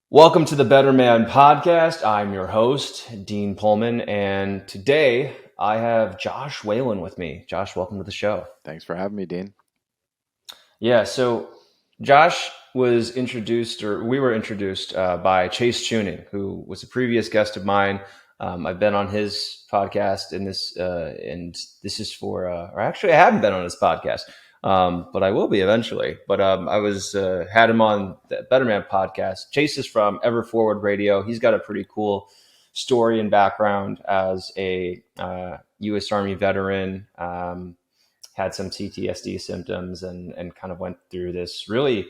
Welcome to the Better Man podcast. I'm your host, Dean Pullman, and today I have Josh Whalen with me. Josh, welcome to the show. Thanks for having me, Dean. Yeah, so Josh was introduced, or we were introduced by Chase Tuning, who was a previous guest of mine. I've been on his podcast, and this is or actually, I haven't been on his podcast, but I will be eventually. But I was had him on the Better Man podcast. Chase is from Ever Forward Radio. He's got a pretty cool story and background as a U.S. Army veteran. Had some PTSD symptoms and kind of went through this really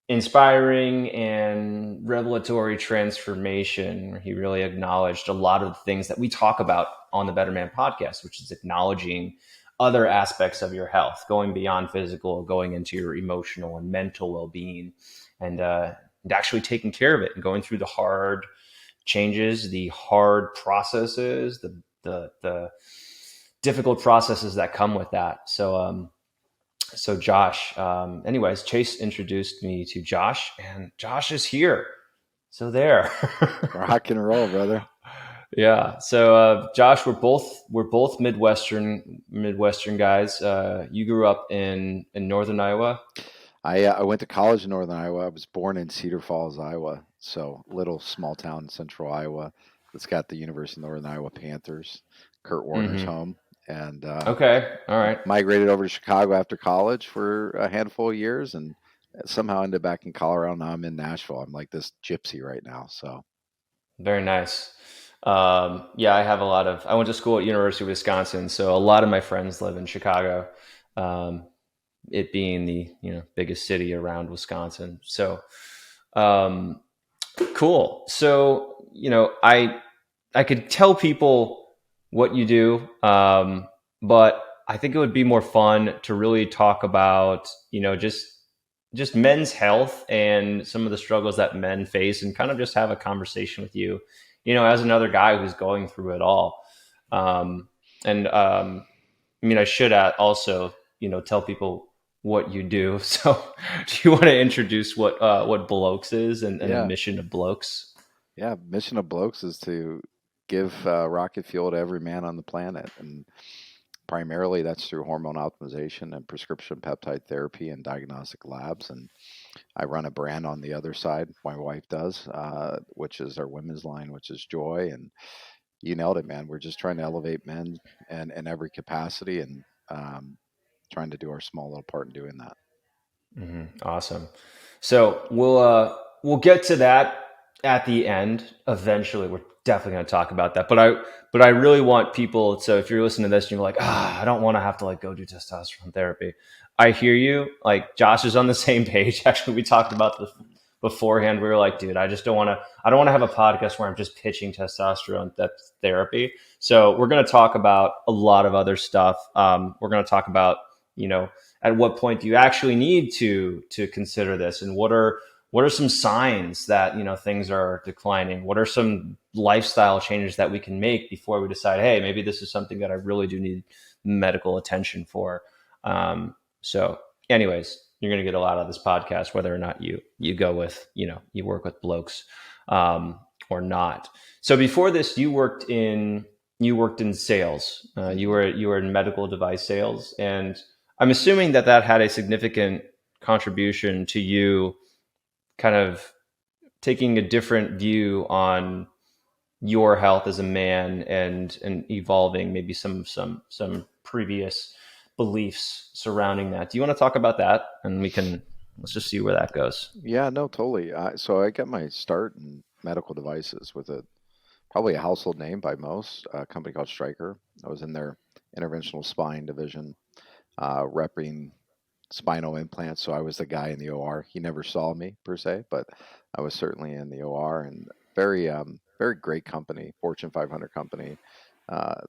inspiring and revelatory transformation. He really acknowledged a lot of the things that we talk about on the Better Man podcast, which is acknowledging other aspects of your health, going beyond physical, going into your emotional and mental well-being, and actually taking care of it and going through the hard changes, the hard processes, the difficult processes that come with that. So Josh, anyways, Chase introduced me to Josh, and Josh is here. So there. Rock and roll, brother. Yeah. So Josh, we're both Midwestern guys. You grew up in northern Iowa. I went to college in Northern Iowa. I was born in Cedar Falls, Iowa, so little small town in central Iowa that's got the University of Northern Iowa Panthers, Kurt Warner's Mm-hmm. home, and Okay. All right. migrated over to Chicago after college for a handful of years, and somehow ended back in Colorado. Now I'm in Nashville. I'm like this gypsy right now. So Very nice. Yeah, I went to school at University of Wisconsin, so a lot of my friends live in Chicago. Um, it being the biggest city around Wisconsin. So um, cool. So I could tell people what you do, but I think it would be more fun to really talk about just men's health and some of the struggles that men face, and kind of just have a conversation with you, as another guy who's going through it all. Um, and I mean, I should also, tell people what you do. So, do you want to introduce what Blokes is and the yeah, mission of Blokes? yeah. Mission of Blokes is to give rocket fuel to every man on the planet, and primarily, that's through hormone optimization and prescription peptide therapy and diagnostic labs. And I run a brand on the other side. My wife does, which is our women's line, which is Joy. And you nailed it, man. We're just trying to elevate men and in every capacity, and trying to do our small little part in doing that. Awesome. So we'll get to that at the end. Eventually, we're definitely going to talk about that. But I really want people. So if you're listening to this and you're like, I don't want to have to go do testosterone therapy. I hear you. Like Josh is on the same page. Actually, we talked about this beforehand. We were like, dude, I just don't want to. I don't want to have a podcast where I'm just pitching testosterone therapy. So we're going to talk about a lot of other stuff. We're going to talk about you know at what point do you actually need to consider this, and what are some signs that things are declining? What are some lifestyle changes that we can make before we decide, hey, maybe this is something that I really do need medical attention for? So anyways, you're going to get a lot of this podcast whether or not you go with you work with Blokes or not. So before this, you worked in sales. You were in medical device sales, and I'm assuming that had a significant contribution to you kind of taking a different view on your health as a man, and evolving maybe some previous beliefs surrounding that. Do you want to talk about that? And let's just see where that goes. Yeah, no, totally. So I got my start in medical devices with probably a household name by most, a company called Stryker. I was in their interventional spine division, repping spinal implants. So I was the guy in the OR. He never saw me per se, but I was certainly in the OR, and very great company, Fortune 500 company,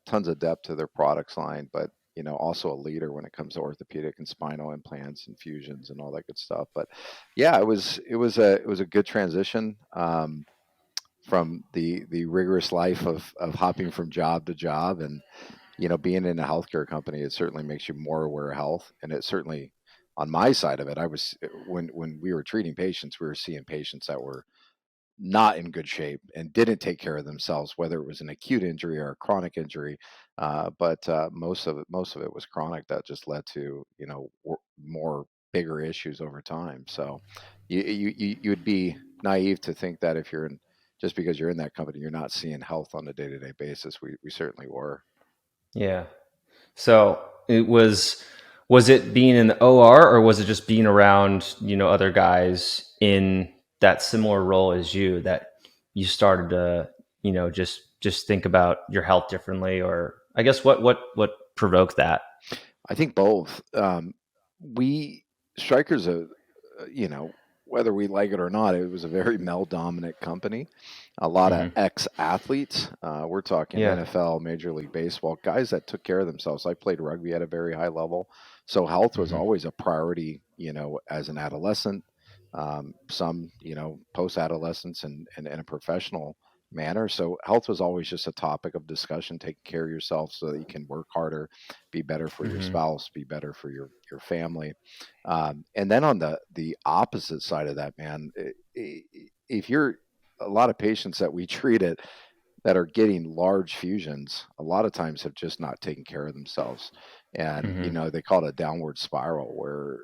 tons of depth to their products line, but also a leader when it comes to orthopedic and spinal implants and fusions and all that good stuff. But yeah, it was a good transition. From the rigorous life of hopping from job to job, and being in a healthcare company, it certainly makes you more aware of health. And it certainly, on my side of it, I was when we were treating patients, we were seeing patients that were not in good shape and didn't take care of themselves, whether it was an acute injury or a chronic injury. But most of it was chronic that just led to, more bigger issues over time. So you'd be naive to think that if you're in just because you're in that company, you're not seeing health on a day-to-day basis. We certainly were. Yeah. So was it being in the OR, or was it just being around, other guys in that similar role as you, that you started to, just think about your health differently? Or I guess what provoked that? I think both. We Strikers, you know, whether we like it or not, it was a very male dominant company. A lot of Hmm. ex athletes. We're talking Yeah. NFL, Major League Baseball, guys that took care of themselves. I played rugby at a very high level, so health was Hmm. always a priority. As an adolescent, some post adolescence, and in a professional manner. So health was always just a topic of discussion. Taking care of yourself so that you can work harder, be better for your Hmm. spouse, be better for your family. And then on the opposite side of that, man, if you're a lot of patients that we treated that are getting large fusions, a lot of times have just not taken care of themselves, and Hmm. they call it a downward spiral where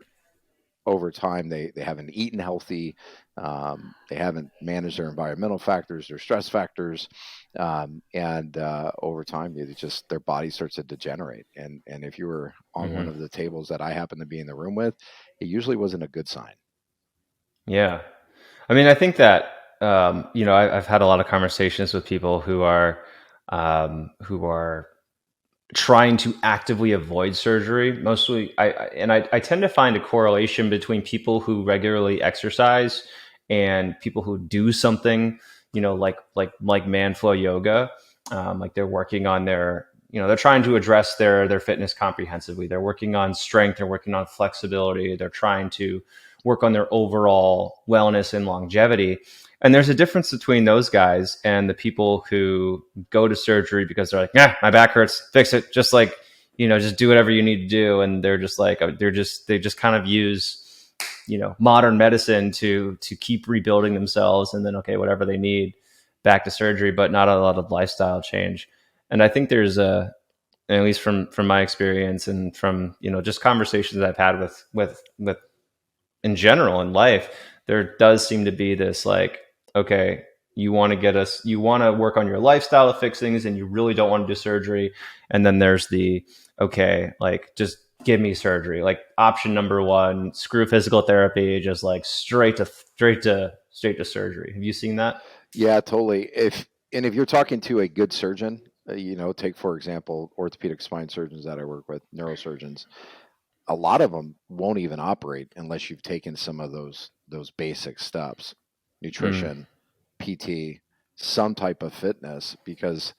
over time they haven't eaten healthy, they haven't managed their environmental factors, their stress factors, and over time their body starts to degenerate. And if you were on one Hmm. of the tables that I happen to be in the room with, it usually wasn't a good sign. Yeah. I mean, I think that, I've had a lot of conversations with people who are trying to actively avoid surgery. Mostly, I tend to find a correlation between people who regularly exercise and people who do something, like man flow yoga. Like they're working on they're trying to address their fitness comprehensively. They're working on strength. They're working on flexibility. They're trying to work on their overall wellness and longevity. And there's a difference between those guys and the people who go to surgery because they're like, yeah, my back hurts, fix it. Just like, just do whatever you need to do. And they're just like, they just kind of use, modern medicine to keep rebuilding themselves. And then, okay, whatever they need, back to surgery, but not a lot of lifestyle change. And I think there's at least from my experience and from, just conversations I've had with in general in life, there does seem to be this like, okay, you want to work on your lifestyle to fix things, and you really don't want to do surgery. And then there's the, okay, like just give me surgery. Like option number one, screw physical therapy, just like straight to surgery. Have you seen that? Yeah, totally. If you're talking to a good surgeon, take for example orthopedic spine surgeons that I work with, neurosurgeons, a lot of them won't even operate unless you've taken some of those basic steps: Mm, nutrition, PT, some type of fitness. Because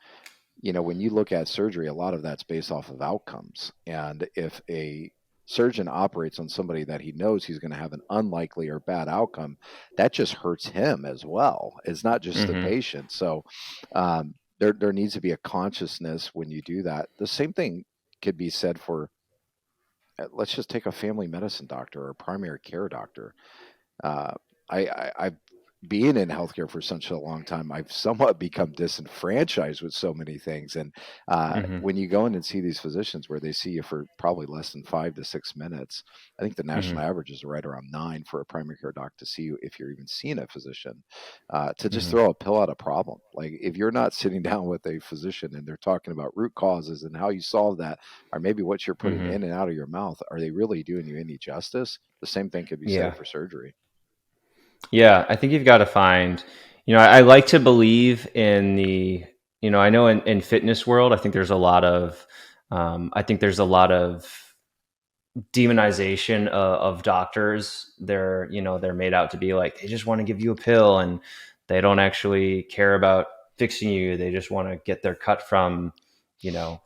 when you look at surgery, a lot of that's based off of outcomes. And if a surgeon operates on somebody that he knows he's going to have an unlikely or bad outcome, that just hurts him as well. It's not just the mm-hmm, patient. So there needs to be a consciousness when you do that. The same thing could be said for, let's just take a family medicine doctor or a primary care doctor. uh, I've being in healthcare for such a long time, I've somewhat become disenfranchised with so many things. And mm-hmm, when you go in and see these physicians where they see you for probably less than 5 to 6 minutes, I think the national mm-hmm, average is right around 9 for a primary care doc to see you if you're even seeing a physician, to just mm-hmm, throw a pill at a problem. Like if you're not sitting down with a physician and they're talking about root causes and how you solve that, or maybe what you're putting mm-hmm. in and out of your mouth, are they really doing you any justice? The same thing could be said Yeah. for surgery. Yeah, I think you've got to find, I like to believe in I know in fitness world, I think there's a lot of demonization of doctors. They're made out to be like, they just want to give you a pill, and they don't actually care about fixing you. They just want to get their cut from, you know,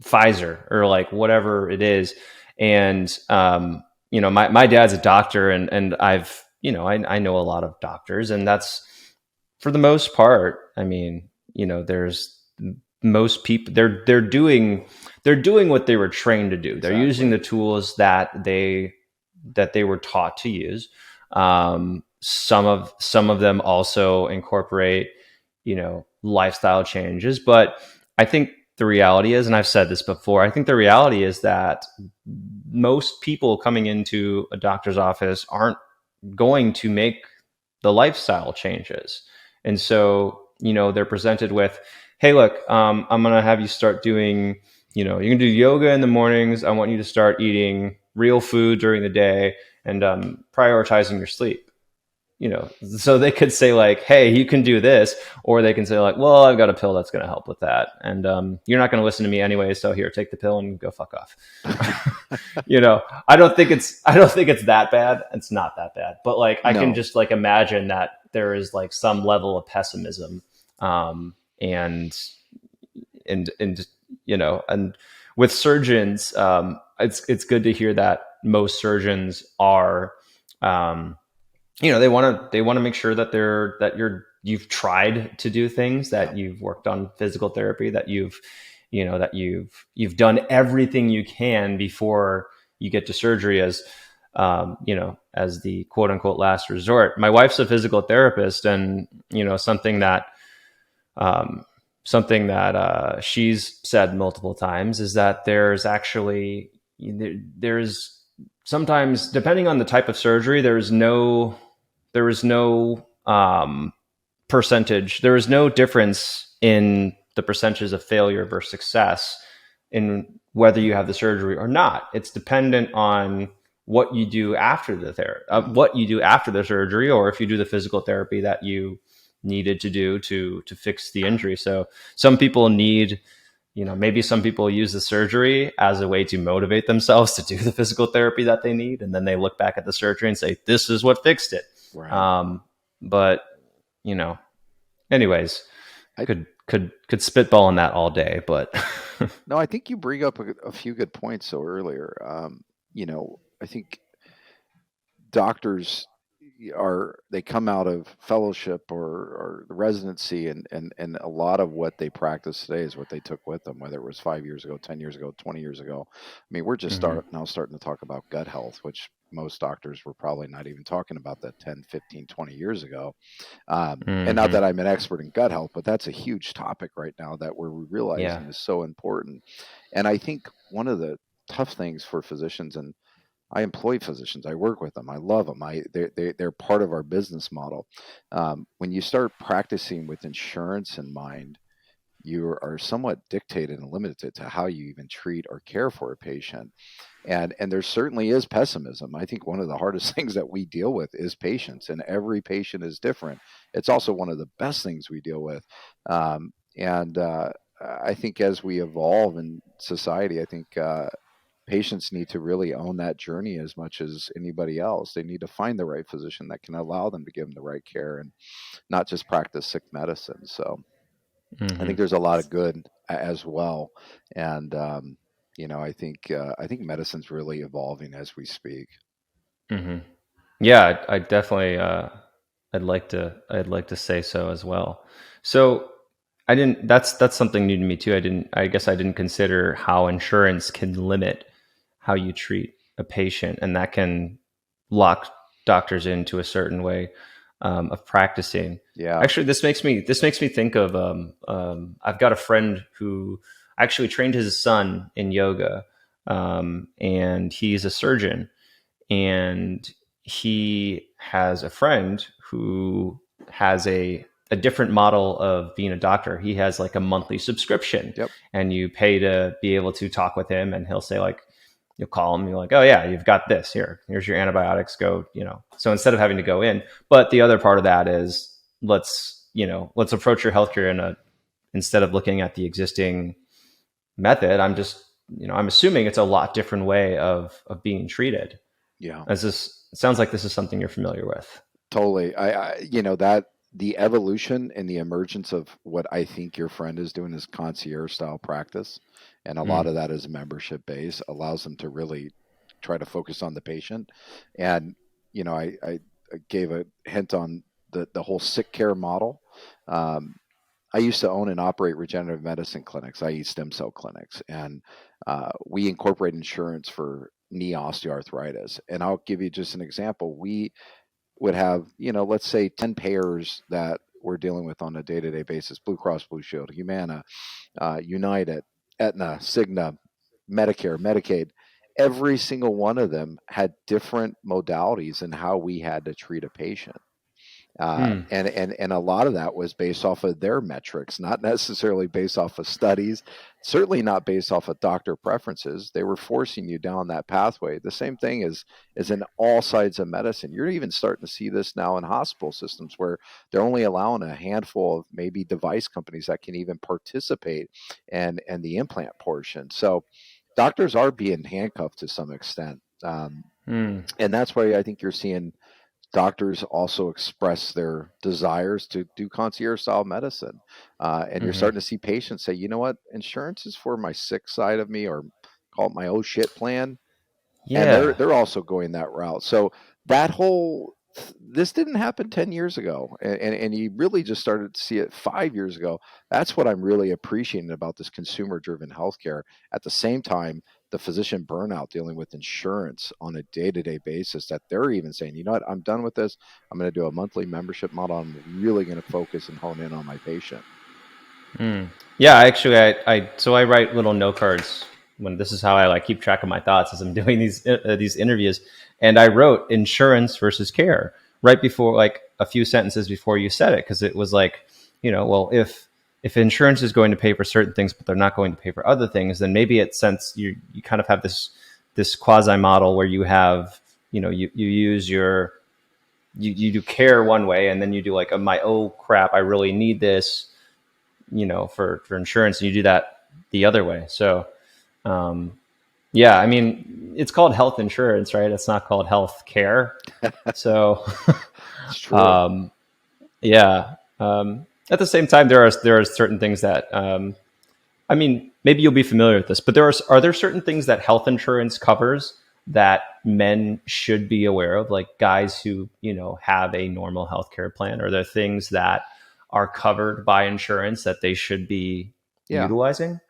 Pfizer or like whatever it is. And my dad's a doctor, and I know a lot of doctors, and that's for the most part. I mean, there's most people, they're doing what they were trained to do. They're using Exactly. the tools that they were taught to use. some of them also incorporate, lifestyle changes. But I think the reality is, and I've said this before, I think the reality is that most people coming into a doctor's office aren't going to make the lifestyle changes. And so, they're presented with, hey, look, I'm going to have you start doing, you can do yoga in the mornings. I want you to start eating real food during the day and prioritizing your sleep. So they could say like, hey, you can do this, or they can say like, well, I've got a pill that's going to help with that, and you're not going to listen to me anyway, so here, take the pill and go fuck off. I don't think it's that bad. It's not that bad, but like I can No. just like imagine that there is like some level of pessimism, and and with surgeons, it's good to hear that most surgeons are, they want to make sure that you've tried to do things, Yeah. that you've worked on physical therapy, that you've done everything you can before you get to surgery, as the quote unquote last resort. My wife's a physical therapist, and um, something that she's said multiple times is that there's sometimes, depending on the type of surgery, there is no percentage. There is no difference in the percentages of failure versus success in whether you have the surgery or not. It's dependent on what you do after the what you do after the surgery, or if you do the physical therapy that you needed to do to fix the injury. So some people need, maybe some people use the surgery as a way to motivate themselves to do the physical therapy that they need, and then they look back at the surgery and say, "This is what fixed it." Right. But you know, anyways, I could spitball on that all day, but no, I think you bring up a few good points so earlier. I think doctors they come out of fellowship or the residency, and a lot of what they practice today is what they took with them, whether it was 5 years ago, 10 years ago, 20 years ago. I mean, we're just Mhm. starting to talk about gut health, which most doctors were probably not even talking about that 10, 15, 20 years ago. And not Mhm. that I'm an expert in gut health, but that's a huge topic right now that we're Yeah. realizing is so important. And I think one of the tough things for physicians, and I employ physicians. I work with them. I love them. They're part of our business model. When you start practicing with insurance in mind, you are somewhat dictated and limited to how you even treat or care for a patient. And there certainly is pessimism. I think one of the hardest things that we deal with is patients, and every patient is different. It's also one of the best things we deal with. And I think as we evolve in society, I think patients need to really own that journey as much as anybody else. They need to find the right physician that can allow them to give them the right care and not just practice sick medicine. So I think Mhm. there's a lot of good as well. And I think medicine's really evolving as we speak. Mhm. Yeah, I definitely. I'd like to say so as well. So I didn't. That's something new to me too. I guess I didn't consider how insurance can limit how you treat a patient, and that can lock doctors into a certain way of practicing. Yeah. Actually, this makes me think of, I've got a friend who actually trained his son in yoga, and he's a surgeon, and he has a friend who has a different model of being a doctor. He has like a monthly subscription, Yep. and you pay to be able to talk with him, and he'll say like, you'll call him, you're like, oh yeah, you've got this, here's your antibiotics, go, so instead of having to go in. But the other part of that is, let's approach your healthcare instead of looking at the existing method. I'm assuming it's a lot different way of being treated. Yeah. As this, it sounds like this is something you're familiar with. Totally. That the evolution and the emergence of what I think your friend is doing is concierge style practice. And a lot Mm. of that is membership based, allows them to really try to focus on the patient. And, I gave a hint on the whole sick care model. Um, I used to own and operate regenerative medicine clinics, i.e., stem cell clinics, and we incorporate insurance for knee osteoarthritis. And I'll give you just an example. would have, let's say 10 payers that we're dealing with on a day-to-day basis: Blue Cross Blue Shield, Humana, United, Aetna, Cigna, Medicare, Medicaid. Every single one of them had different modalities in how we had to treat a patient. Hmm. And a lot of that was based off of their metrics, not necessarily based off of studies, certainly not based off of doctor preferences. They were forcing you down that pathway. The same thing is in all sides of medicine. You're even starting to see this now in hospital systems, where they're only allowing a handful of maybe device companies that can even participate and the implant portion. So doctors are being handcuffed to some extent. Hmm. And that's why I think you're seeing doctors also express their desires to do concierge style medicine. And you're Hmm. starting to see patients say, you know what, insurance is for my sick side of me, or call it my oh shit plan. And they're Yeah. they're also going that route. So that whole this didn't happen 10 years ago, and you really just started to see it 5 years ago. That's what I'm really appreciating about this consumer driven healthcare. At the same time, the physician burnout dealing with insurance on a day-to-day basis, that they're even saying, you know what, I'm done with this. I'm going to do a monthly membership model. I'm really going to focus and hone in on my patient. Hmm. Yeah, actually, so I write little note cards when this is how I like keep track of my thoughts as I'm doing these interviews. And I wrote insurance versus care right before, like a few sentences before you said it, because it was like, well, if insurance is going to pay for certain things, but they're not going to pay for other things, then maybe it's sense you kind of have this quasi model where you have, you use you do care one way, and then you do like my, oh crap, I really need this, for insurance, and you do that the other way. So, um, yeah, I mean, it's called health insurance, right? It's not called health care. So, It's true. um, yeah. At the same time, there are certain things that, I mean, maybe you'll be familiar with this, but are there certain things that health insurance covers that men should be aware of, like guys who have a normal healthcare plan? Are there things that are covered by insurance that they should be Yeah. utilizing?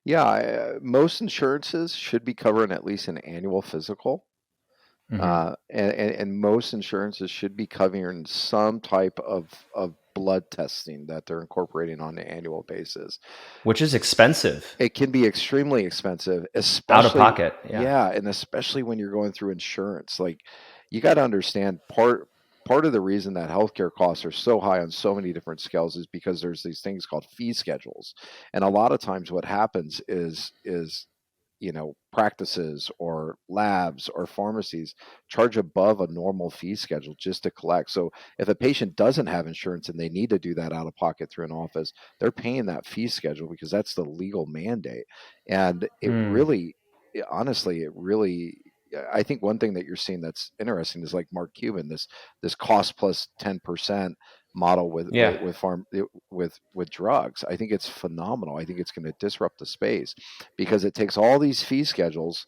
Yeah. Most insurances should be covering at least an annual physical. Hmm. And most insurances should be covering some type of blood testing that they're incorporating on an annual basis. Which is expensive, It can be extremely expensive, out of especially, pocket. Yeah. yeah, and especially when you're going through insurance. Like, you got to understand, part of the reason that healthcare costs are so high on so many different scales is because there's these things called fee schedules. And a lot of times what happens is practices or labs or pharmacies charge above a normal fee schedule just to collect. So if a patient doesn't have insurance and they need to do that out of pocket through an office, they're paying that fee schedule because that's the legal mandate. And Mm. honestly, it really, I think one thing that you're seeing that's interesting is like Mark Cuban, this cost plus 10% model with Yeah. with drugs. I think it's phenomenal. I think it's going to disrupt the space because it takes all these fee schedules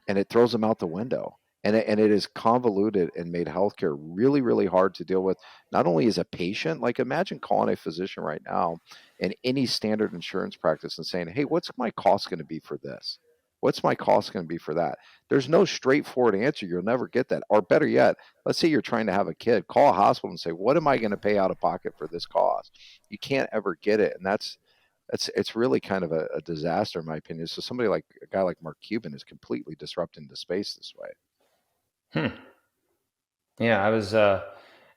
and it throws them out the window. And it is convoluted and made healthcare really, really hard to deal with. Not only as a patient, like imagine calling a physician right now in any standard insurance practice and saying, hey, what's my cost going to be for this? What's my cost going to be for that? There's no straightforward answer. You'll never get that. Or better yet, let's say you're trying to have a kid, call a hospital and say, what am I going to pay out of pocket for this cost? You can't ever get it. And it's really kind of a disaster in my opinion. So somebody like a guy like Mark Cuban is completely disrupting the space this way. Hmm. Yeah, I was.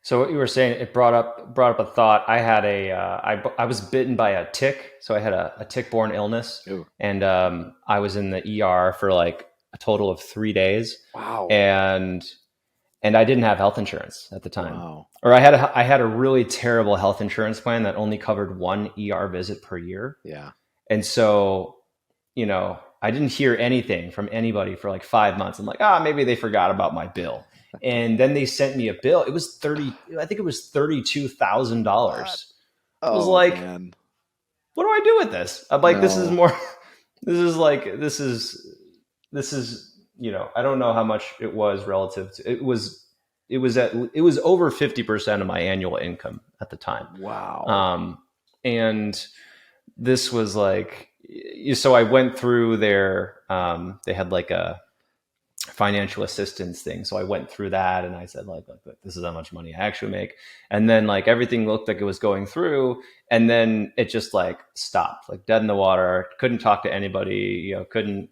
So what you were saying, it brought up a thought. I had I was bitten by a tick, so I had a tick-borne illness, Ooh, and I was in the ER for like a total of 3 days, wow, and I didn't have health insurance at the time, wow, or I had a really terrible health insurance plan that only covered one ER visit per year, yeah. and so I didn't hear anything from anybody for like 5 months. I'm like, maybe they forgot about my bill. And then they sent me a bill. It was I think it was What? $32,000. I was Oh like, man, what do I do with this? I'm like, this is no. more, this is, I don't know how much it was relative to, it was over 50% of my annual income at the time. Wow. Um, and this was like, so I went through they had like financial assistance thing. So I went through that and I said like, this is how much money I actually make. And then like everything looked like it was going through, and then it just like stopped, like dead in the water. Couldn't talk to anybody, couldn't.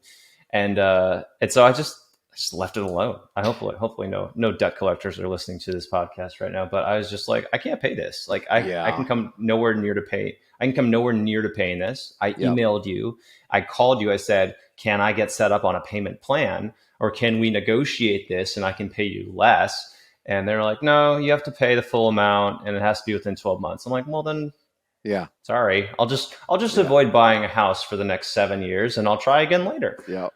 And so I just left it alone. I hopefully no debt collectors are listening to this podcast right now, but I was just like, I can't pay this. Like I Yeah. can come nowhere near to pay. I can come nowhere near to paying this. I Yep. emailed you. I called you. I said, can I get set up on a payment plan, or can we negotiate this and I can pay you less? And they're like, no, you have to pay the full amount and it has to be within 12 months. I'm like, well then, Yeah. sorry, I'll just Yeah. avoid buying a house for the next 7 years and I'll try again later. Yep.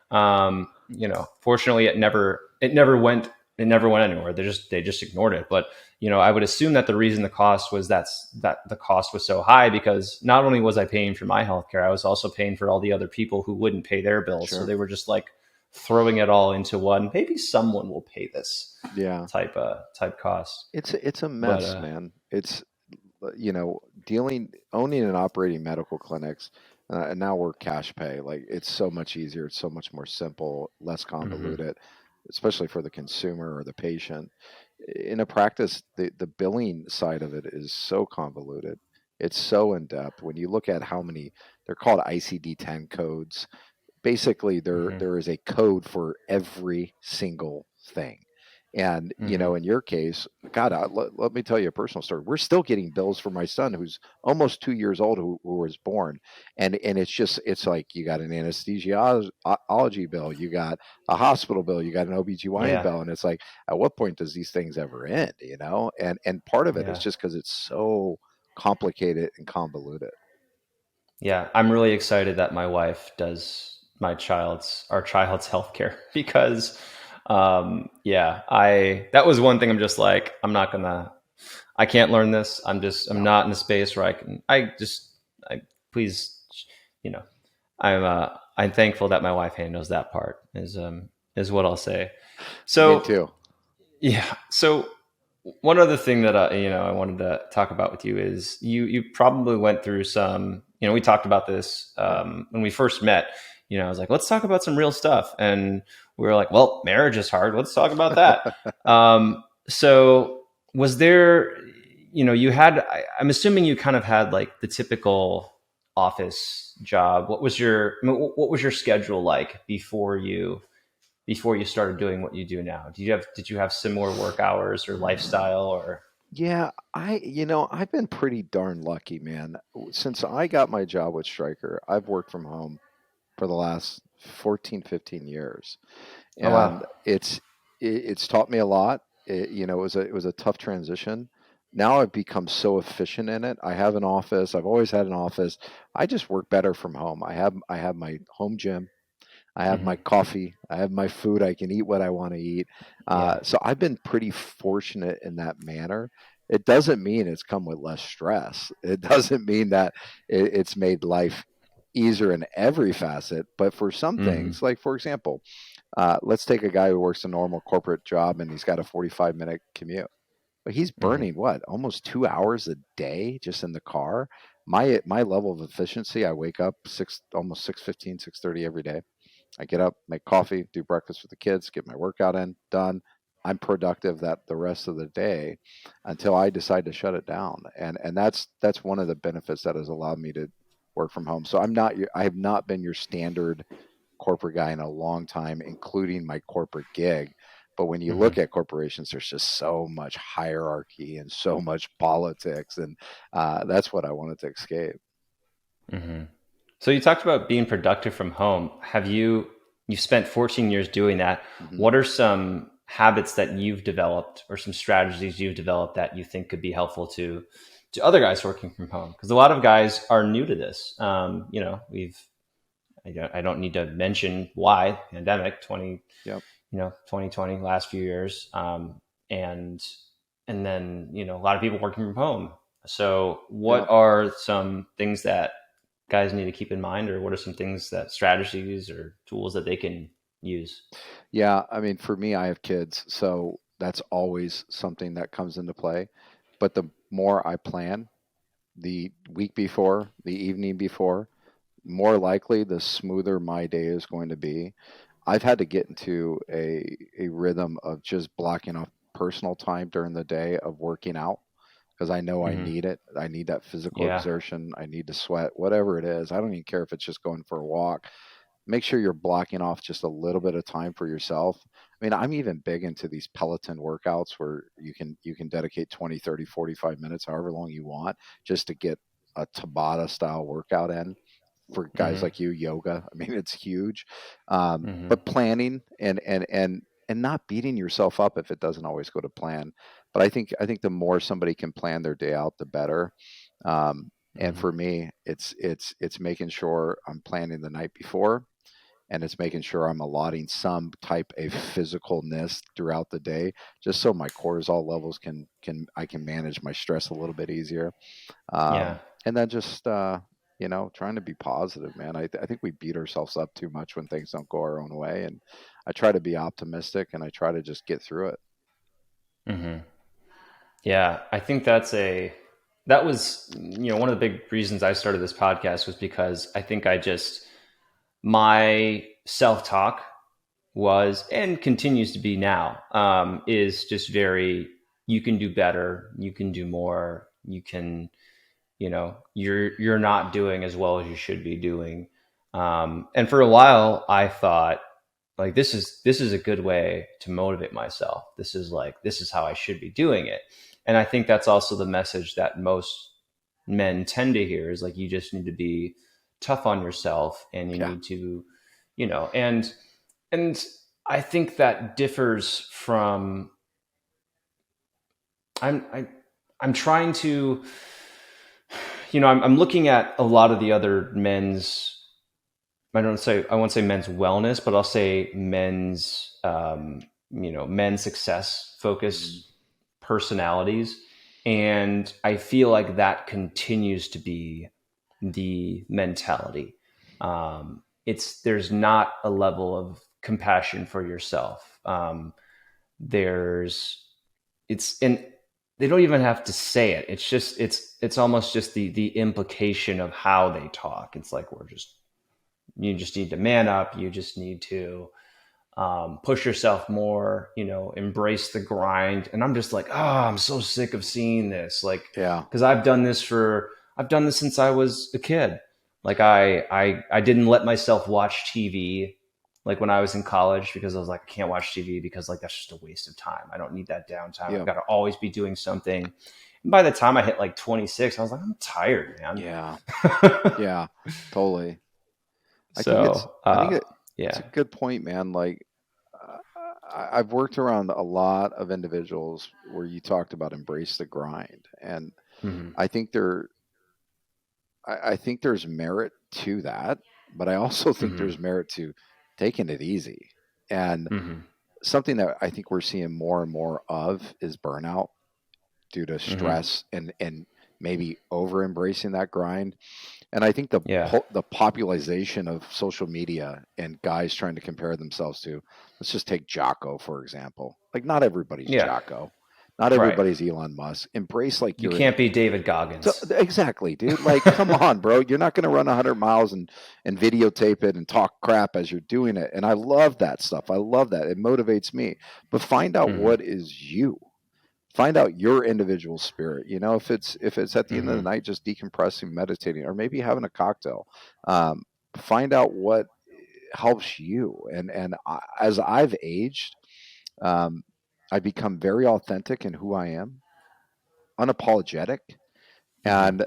Fortunately it never went anywhere. They just ignored it. But I would assume that the reason the cost was that the cost was so high because not only was I paying for my healthcare, I was also paying for all the other people who wouldn't pay their bills. So Sure. they were just like throwing it all into one. Maybe someone will pay this Yeah. type cost. It's a But mess, man. It's owning and operating medical clinics, and now we're cash pay. Like it's so much easier. It's so much more simple, less mhm, convoluted, especially for the consumer or the patient. In a practice, the billing side of it is so convoluted. It's so in depth. When you look at how many, they're called ICD-10 codes. Basically mhm, there is a code for every single thing. And mhm, in your case, God, let me tell you a personal story. We're still getting bills for my son who's almost 2 years old, who was born. And it's like you got an anesthesiology bill, you got a hospital bill, you got an OBGYN yeah, bill. And it's like, at what point does these things ever end? And part of it is yeah. just because it's so complicated and convoluted. Yeah, I'm really excited that my wife does our child's healthcare because yeah, I that was one thing I'm just like I can't learn this. I'm Yeah. not in a space where I please, you know, I'm thankful that my wife handles that part is what I'll say. Me So, too. yeah. So one other thing that I wanted to talk about with you is you probably went through some. We talked about this Yeah. when we first met. I was like, let's talk about some real stuff, and we were like, well, marriage is hard. Let's talk about that. So was there, I'm assuming you kind of had like the typical office job. What was your schedule like before you started doing what you do now? Did you have similar work hours or lifestyle or? Yeah, I've been pretty darn lucky, man. Since I got my job with Stryker, I've worked from home for the last 14, 15 years. Oh And wow. it's taught me a lot. It was a tough transition. Now I've become so efficient in it. I have an office. I've always had an office. I just work better from home. I have my home gym. I have my Hmm. coffee. I have my food. I can eat what I want to eat. Yeah. So I've been pretty fortunate in that manner. It doesn't mean it's come with less stress. It doesn't mean that it's made life easier in every facet. But for some Hmm. things, like for example, let's take a guy who works a normal corporate job and he's got a 45-minute commute. But he's Hmm. burning what, almost 2 hours a day just in the car. My level of efficiency, I wake up almost 6:15, 6:30 every day. I get up, make coffee, do breakfast for the kids, get my workout in, done. I'm productive that the rest of the day until I decide to shut it down. And that's one of the benefits that has allowed me to work from home. So I have not been your standard corporate guy in a long time, including my corporate gig. But when you Hmm. look at corporations, there's just so much hierarchy and so much politics, and that's what I wanted to escape. Hmm. So you talked about being productive from home. You've spent 14 years doing that. Hmm. What are some habits that you've developed or some strategies you've developed that you think could be helpful to other guys working from home? Because a lot of guys are new to this. I don't need to mention why pandemic 2020 last few years, and then a lot of people working from home. So what Yep. are some things that guys need to keep in mind, or what are some things that strategies or tools that they can use? Yeah, I mean, for me, I have kids, so that's always something that comes into play. But the more I plan the week before, the evening before, more likely the smoother my day is going to be. I've had to get into a rhythm of just blocking off personal time during the day of working out because I know I Hmm. need it. I need that physical Yeah. exertion. I need to sweat, whatever it is. I don't even care if it's just going for a walk. Make sure you're blocking off just a little bit of time for yourself. I mean, I'm even big into these Peloton workouts where you can dedicate 20, 30, 45 minutes, however long you want, just to get a Tabata style workout in for guys Hmm. like you, yoga. I mean, it's huge. Hmm. But planning and not beating yourself up if it doesn't always go to plan. But I think the more somebody can plan their day out, the better. And Hmm. for me, it's making sure I'm planning the night before, and it's making sure I'm allotting some type of physicalness throughout the day, just so my cortisol levels can I can manage my stress a little bit easier. Yeah. And then just trying to be positive, man. I think we beat ourselves up too much when things don't go our own way, and I try to be optimistic and I try to just get through it. Hmm. Yeah. I think that was, one of the big reasons I started this podcast was because I think my self talk was and continues to be now, is just very, you can do better, you can do more, you can, you're not doing as well as you should be doing. And for a while I thought, like, this is a good way to motivate myself. This is how I should be doing it. And I think that's also the message that most men tend to hear, is like, you just need to be tough on yourself, and you Yeah, need to, and I think that differs from, I'm I, I'm trying to, I'm looking at a lot of the other men's, I won't say men's wellness, but I'll say men's success hmm, focused personalities. And I feel like that continues to be the mentality. There's not a level of compassion for yourself. There's and they don't even have to say it. It's almost just the implication of how they talk. It's like, you just need to man up. You just need to, push yourself more, embrace the grind. And I'm just like, oh, I'm so sick of seeing this. Like, yeah, because I've done this since I was a kid. Like, I didn't let myself watch TV, like when I was in college, because I was like, I can't watch TV because, like, that's just a waste of time. I don't need that downtime. I've yeah, got to always be doing something. And by the time I hit like 26, I was like, I'm tired, man. yeah, yeah, totally. I think it's So, I think it's yeah. a good point, man. Like I've worked around a lot of individuals where you talked about embrace the grind, and Hmm. I think I think there's merit to that, but I also think Hmm. there's merit to taking it easy. And Hmm. something that I think we're seeing more and more of is burnout due to Hmm. stress and maybe over embracing that grind. And I think Yeah. the popularization of social media and guys trying to compare themselves to, let's just take Jocko for example. Like not everybody's Yeah. Jocko, not Right. everybody's Elon Musk. Embrace like You you're an can't be David Goggins. exactly, dude. Like, come on, bro. You're not going to run 100 miles and videotape it and talk crap as you're doing it. And I love that stuff. I love that. It motivates me. But find out Hmm. what is you. Find out your individual spirit. You know, if it's at the end of the Hmm. night just decompressing, meditating, or maybe having a cocktail. Um, find out what helps you. As I've aged, um, I become very authentic in who I am, unapologetic, Hmm. and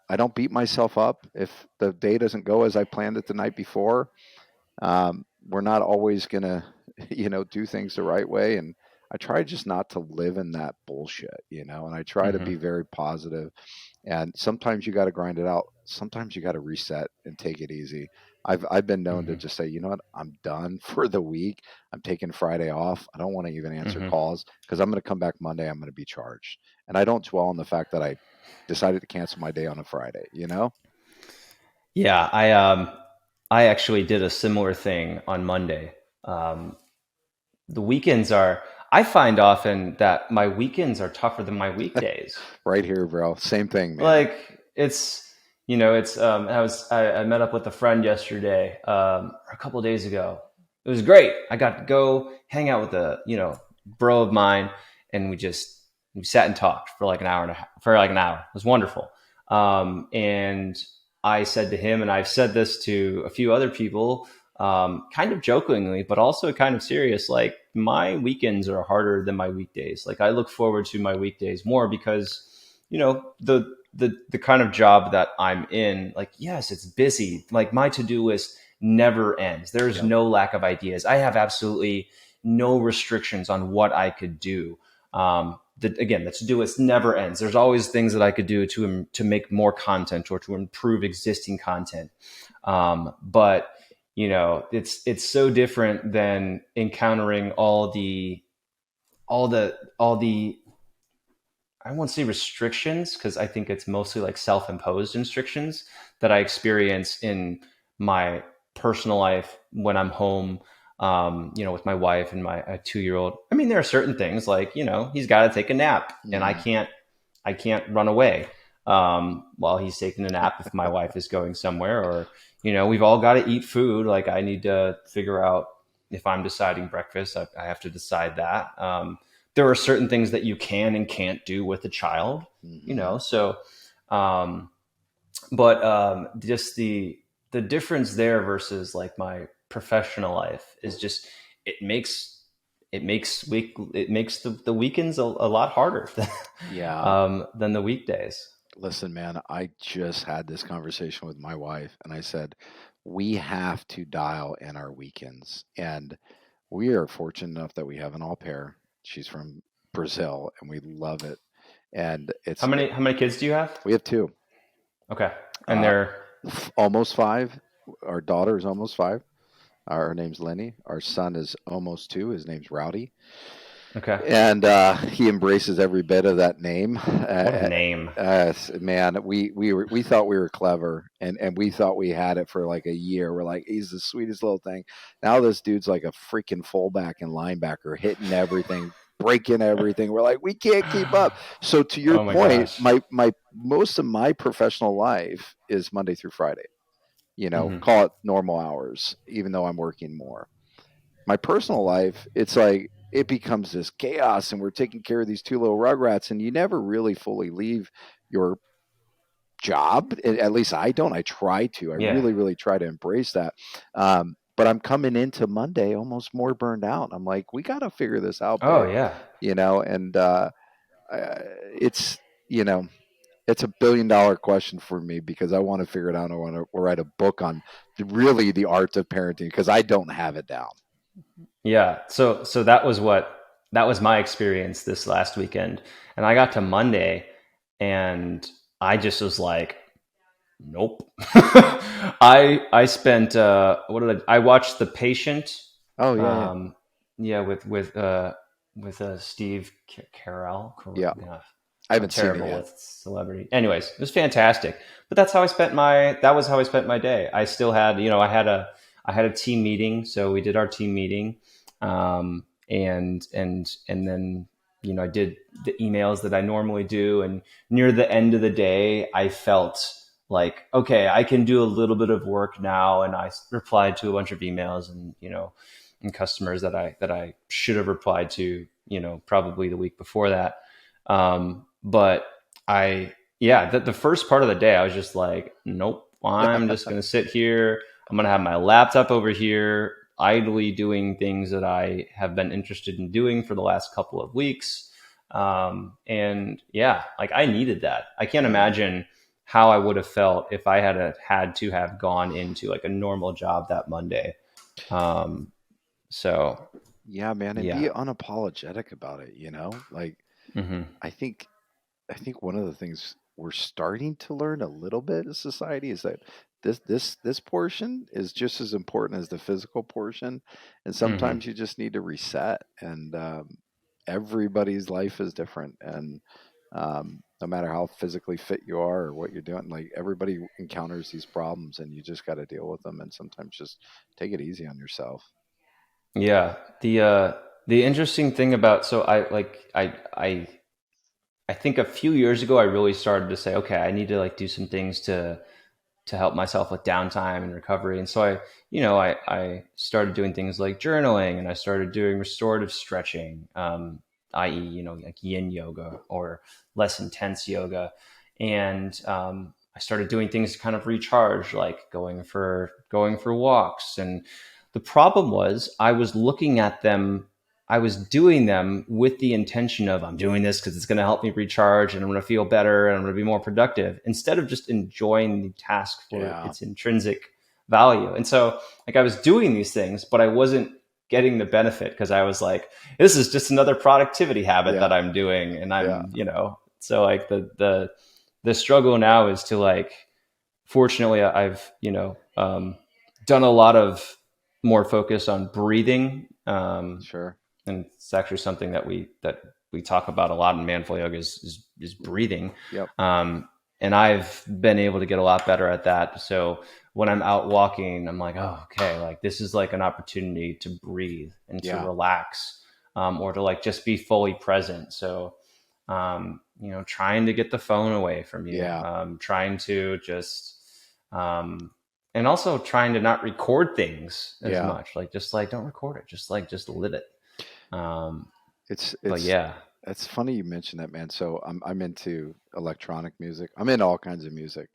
I don't beat myself up if the day doesn't go as I planned it the night before. We're not always gonna, do things the right way, and I try just not to live in that bullshit, and I try to Hmm. be very positive. And sometimes you got to grind it out. Sometimes you got to reset and take it easy. I've been known to Hmm. just say, you know what, I'm done for the week. I'm taking Friday off. I don't want to even answer Hmm. calls because I'm going to come back Monday. I'm going to be charged, and I don't dwell on the fact that I decided to cancel my day on a Friday. You know? Yeah. I actually did a similar thing on Monday. Um, the weekends are. I find often that my weekends are tougher than my weekdays. Right here, bro. Same thing, man. Like, it's I met up with a friend yesterday, or a couple of days ago. it was great. I got to go hang out with a bro of mine, and we sat and talked for like an hour and a half, for like an hour. It was wonderful. And I said to him, and I've said this to a few other people, kind of jokingly, but also kind of serious. Like my weekends are harder than my weekdays. Like I look forward to my weekdays more because the kind of job that I'm in, like, yes, it's busy. Like my to-do list never ends. There's Yep. no lack of ideas. I have absolutely no restrictions on what I could do. Again, the to-do list never ends. There's always things that I could do to make more content or to improve existing content. But it's so different than encountering all the I won't say restrictions because I think it's mostly like self-imposed restrictions that I experience in my personal life when I'm home, with my wife and my 2-year-old. I mean, there are certain things like, he's got to take a nap and Hmm. I can't run away while he's taking a nap if my wife is going somewhere, or, we've all got to eat food. Like I need to figure out if I'm deciding breakfast, I have to decide that. There are certain things that you can and can't do with a child, Hmm. so um, but just the difference there versus like my professional life is just it makes it makes the weekends a lot harder Yeah. than the weekdays. Listen, man, I just had this conversation with my wife and I said, we have to dial in our weekends. And we are fortunate enough that we have an au pair. She's from Brazil and we love it. And How many kids do you have? we have two, Okay, and uh, they're almost five. Our daughter is almost five. Her name's Lenny. Our son is almost two. His name's Rowdy. okay. And he embraces every bit of that name. What a name! Man, we thought we were clever, and we thought we had it for like a year. We're like, he's the sweetest little thing. Now this dude's like a freaking fullback and linebacker, hitting everything, breaking everything. We're like, we can't keep up. So to your Oh my point, gosh. my most of my professional life is Monday through Friday. Hmm. Call it normal hours, even though I'm working more. My personal life, it's like it becomes this chaos, and we're taking care of these two little rugrats, and you never really fully leave your job. At least I don't. I try to. I Yeah. really, really try to embrace that. But I'm coming into Monday almost more burned out. I'm like, we got to figure this out, Oh babe. yeah. And it's you know it's $1 billion question for me because I want to figure it out. I want to write a book on really the art of parenting because I don't have it down. Yeah. So that was my experience this last weekend. And I got to Monday and I just was like, nope. I spent what did I watched The Patient. Oh yeah, yeah, Um yeah, with Steve Carell. yeah. Yeah. I I'm haven't seen it terrible yet. with celebrity. Anyways, it was fantastic. But that was how I spent my day. I still had, I had a team meeting, so we did our team meeting. And then, I did the emails that I normally do, and near the end of the day, I felt like, okay, I can do a little bit of work now, and I replied to a bunch of emails and customers that I should have replied to, probably the week before that. But yeah, the first part of the day, I was just like, nope, I'm just going to sit here. I'm going to have my laptop over here, idly doing things that I have been interested in doing for the last couple of weeks. And yeah, like I needed that. I can't Yeah, imagine how I would have felt if I had to have gone into like a normal job that Monday. Um, so yeah, man, and be yeah. unapologetic about it. Like Hmm. I think I think one of the things we're starting to learn a little bit as society is that this portion is just as important as the physical portion, and Hmm. sometimes you just need to reset. And everybody's life is different, and no matter how physically fit you are or what you're doing, like everybody encounters these problems, and you just got to deal with them. And sometimes just take it easy on yourself. Yeah. The interesting thing about so I think a few years ago I really started to say, okay, I need to like do some things to help myself with downtime and recovery. And so I started doing things like journaling, and I started doing restorative stretching, i.e., like yin yoga or less intense yoga. And I started doing things to kind of recharge, like going for walks. And the problem was I was looking at them, I was doing them with the intention of, I'm doing this because it's going to help me recharge and I'm going to feel better and I'm going to be more productive, instead of just enjoying the task for Yeah. its intrinsic value. And so, like, I was doing these things, but I wasn't getting the benefit because I was like, this is just another productivity habit Yeah. that I'm doing. And Yeah. so like the struggle now is to, like, fortunately I've, done a lot of more focus on breathing. Sure. And it's actually something that we talk about a lot in Manful Yoga is breathing. Yep. And I've been able to get a lot better at that. So when I'm out walking, I'm like, oh, okay, like this is like an opportunity to breathe and to Yeah. relax, or to like just be fully present. So, trying to get the phone away from you, Yeah. trying to just, and also trying to not record things as Yeah. much. Like, just like, don't record it. Just live it. Um, It's but it's yeah. it's funny you mentioned that, man. So I'm into electronic music. I'm into all kinds of music.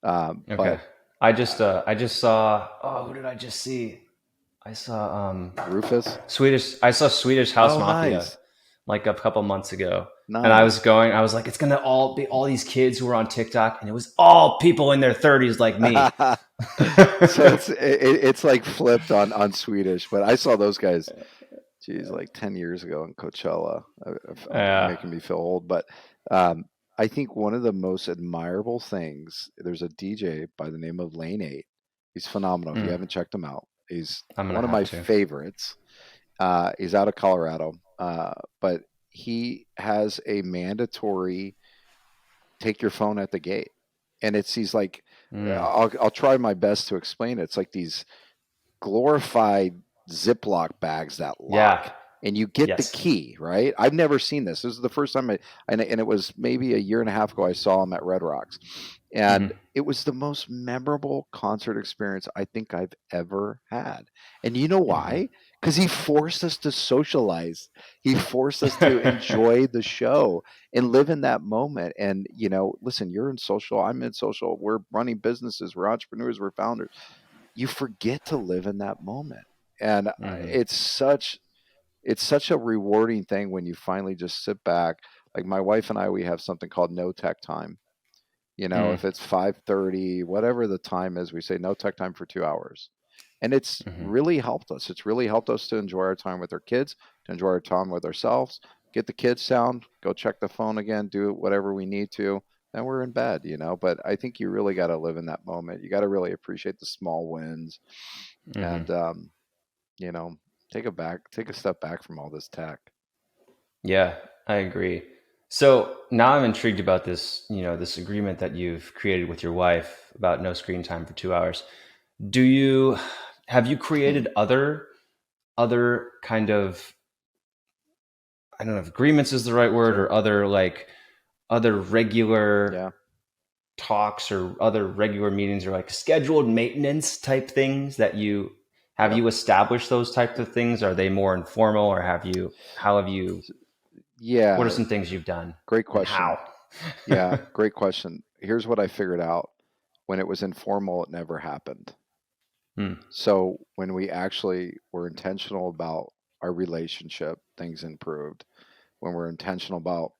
Okay. But I just saw, oh, who did I just see? I saw Rufus. Swedish House Oh, Mafia nice. like a couple months ago. And Nice. I was like, it's gonna all be all these kids who were on TikTok, and it was all people in their 30s like me. So it's like flipped on Swedish, but I saw those guys, geez, like 10 years ago in Coachella. You're Yeah. making me feel old, but um, I think one of the most admirable things, there's a DJ by the name of Lane 8. He's phenomenal. If you Mm, haven't checked him out, he's I'm gonna one of my have to. favorites. He's out of Colorado, but he has a mandatory take your phone at the gate. And it's these like, Mm, I'll try my best to explain it. It's like these glorified Ziploc bags that yeah. lock, and you get the Yes. key, right? I've never seen this. This is the first time and it was maybe a year and a half ago I saw him at Red Rocks. And Hmm. it was the most memorable concert experience I think I've ever had. And you know Hmm. why? Because he forced us to socialize. He forced us to enjoy the show and live in that moment. And, listen, you're in social, I'm in social, we're running businesses, we're entrepreneurs, we're founders. You forget to live in that moment. And Hmm. it's such a rewarding thing when you finally just sit back. Like my wife and I, we have something called no tech time. Mm, If it's 5:30, whatever the time is, we say no tech time for 2 hours. And it's hmm. really helped us. It's really helped us to enjoy our time with our kids, to enjoy our time with ourselves, get the kids sound, go check the phone again, do whatever we need to. Then we're in bed. But I think you really got to live in that moment. You got to really appreciate the small wins Hmm. and, you know, take a step back from all this tech. Yeah, I agree. So now I'm intrigued about this, this agreement that you've created with your wife about no screen time for 2 hours. Do you have you Hmm. created other kind of, I don't know if agreements is the right word, Sure. or other regular Yeah. talks or other regular meetings, or like scheduled maintenance type things that Yep. you established those types of things? Are they more informal, or how have you, what are Yeah. some things you've done, Great and question. how? Yeah. Great question. Here's what I figured out. When it was informal, it never happened. Hmm. So when we actually were intentional about our relationship, things improved. When we're intentional about,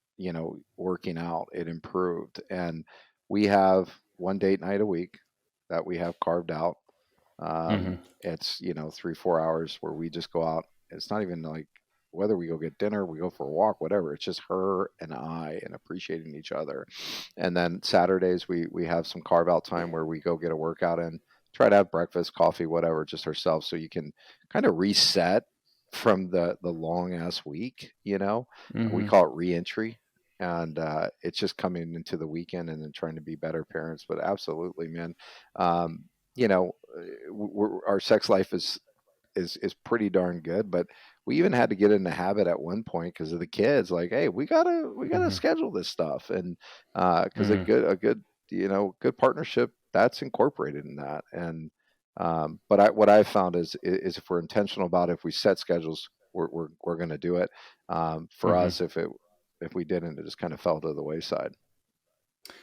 working out, it improved. And we have one date night a week that we have carved out. Hmm. It's, 3, 4 hours where we just go out. It's not even like whether we go get dinner, we go for a walk, whatever. It's just her and I and appreciating each other. And then Saturdays we have some carve out time where we go get a workout in, try to have breakfast, coffee, whatever, just ourselves, so you can kind of reset from the long ass week. We Hmm. call it reentry. And it's just coming into the weekend and then trying to be better parents. But absolutely, man. Um, our sex life is pretty darn good, but we even had to get in the habit at one point because of the kids. Like, hey, we gotta Hmm. schedule this stuff, and because a Hmm. good good partnership that's incorporated in that. And but what I've found is if we're intentional about it, if we set schedules, we're going to do it. For Hmm. us, if we didn't, it just kind of fell to the wayside.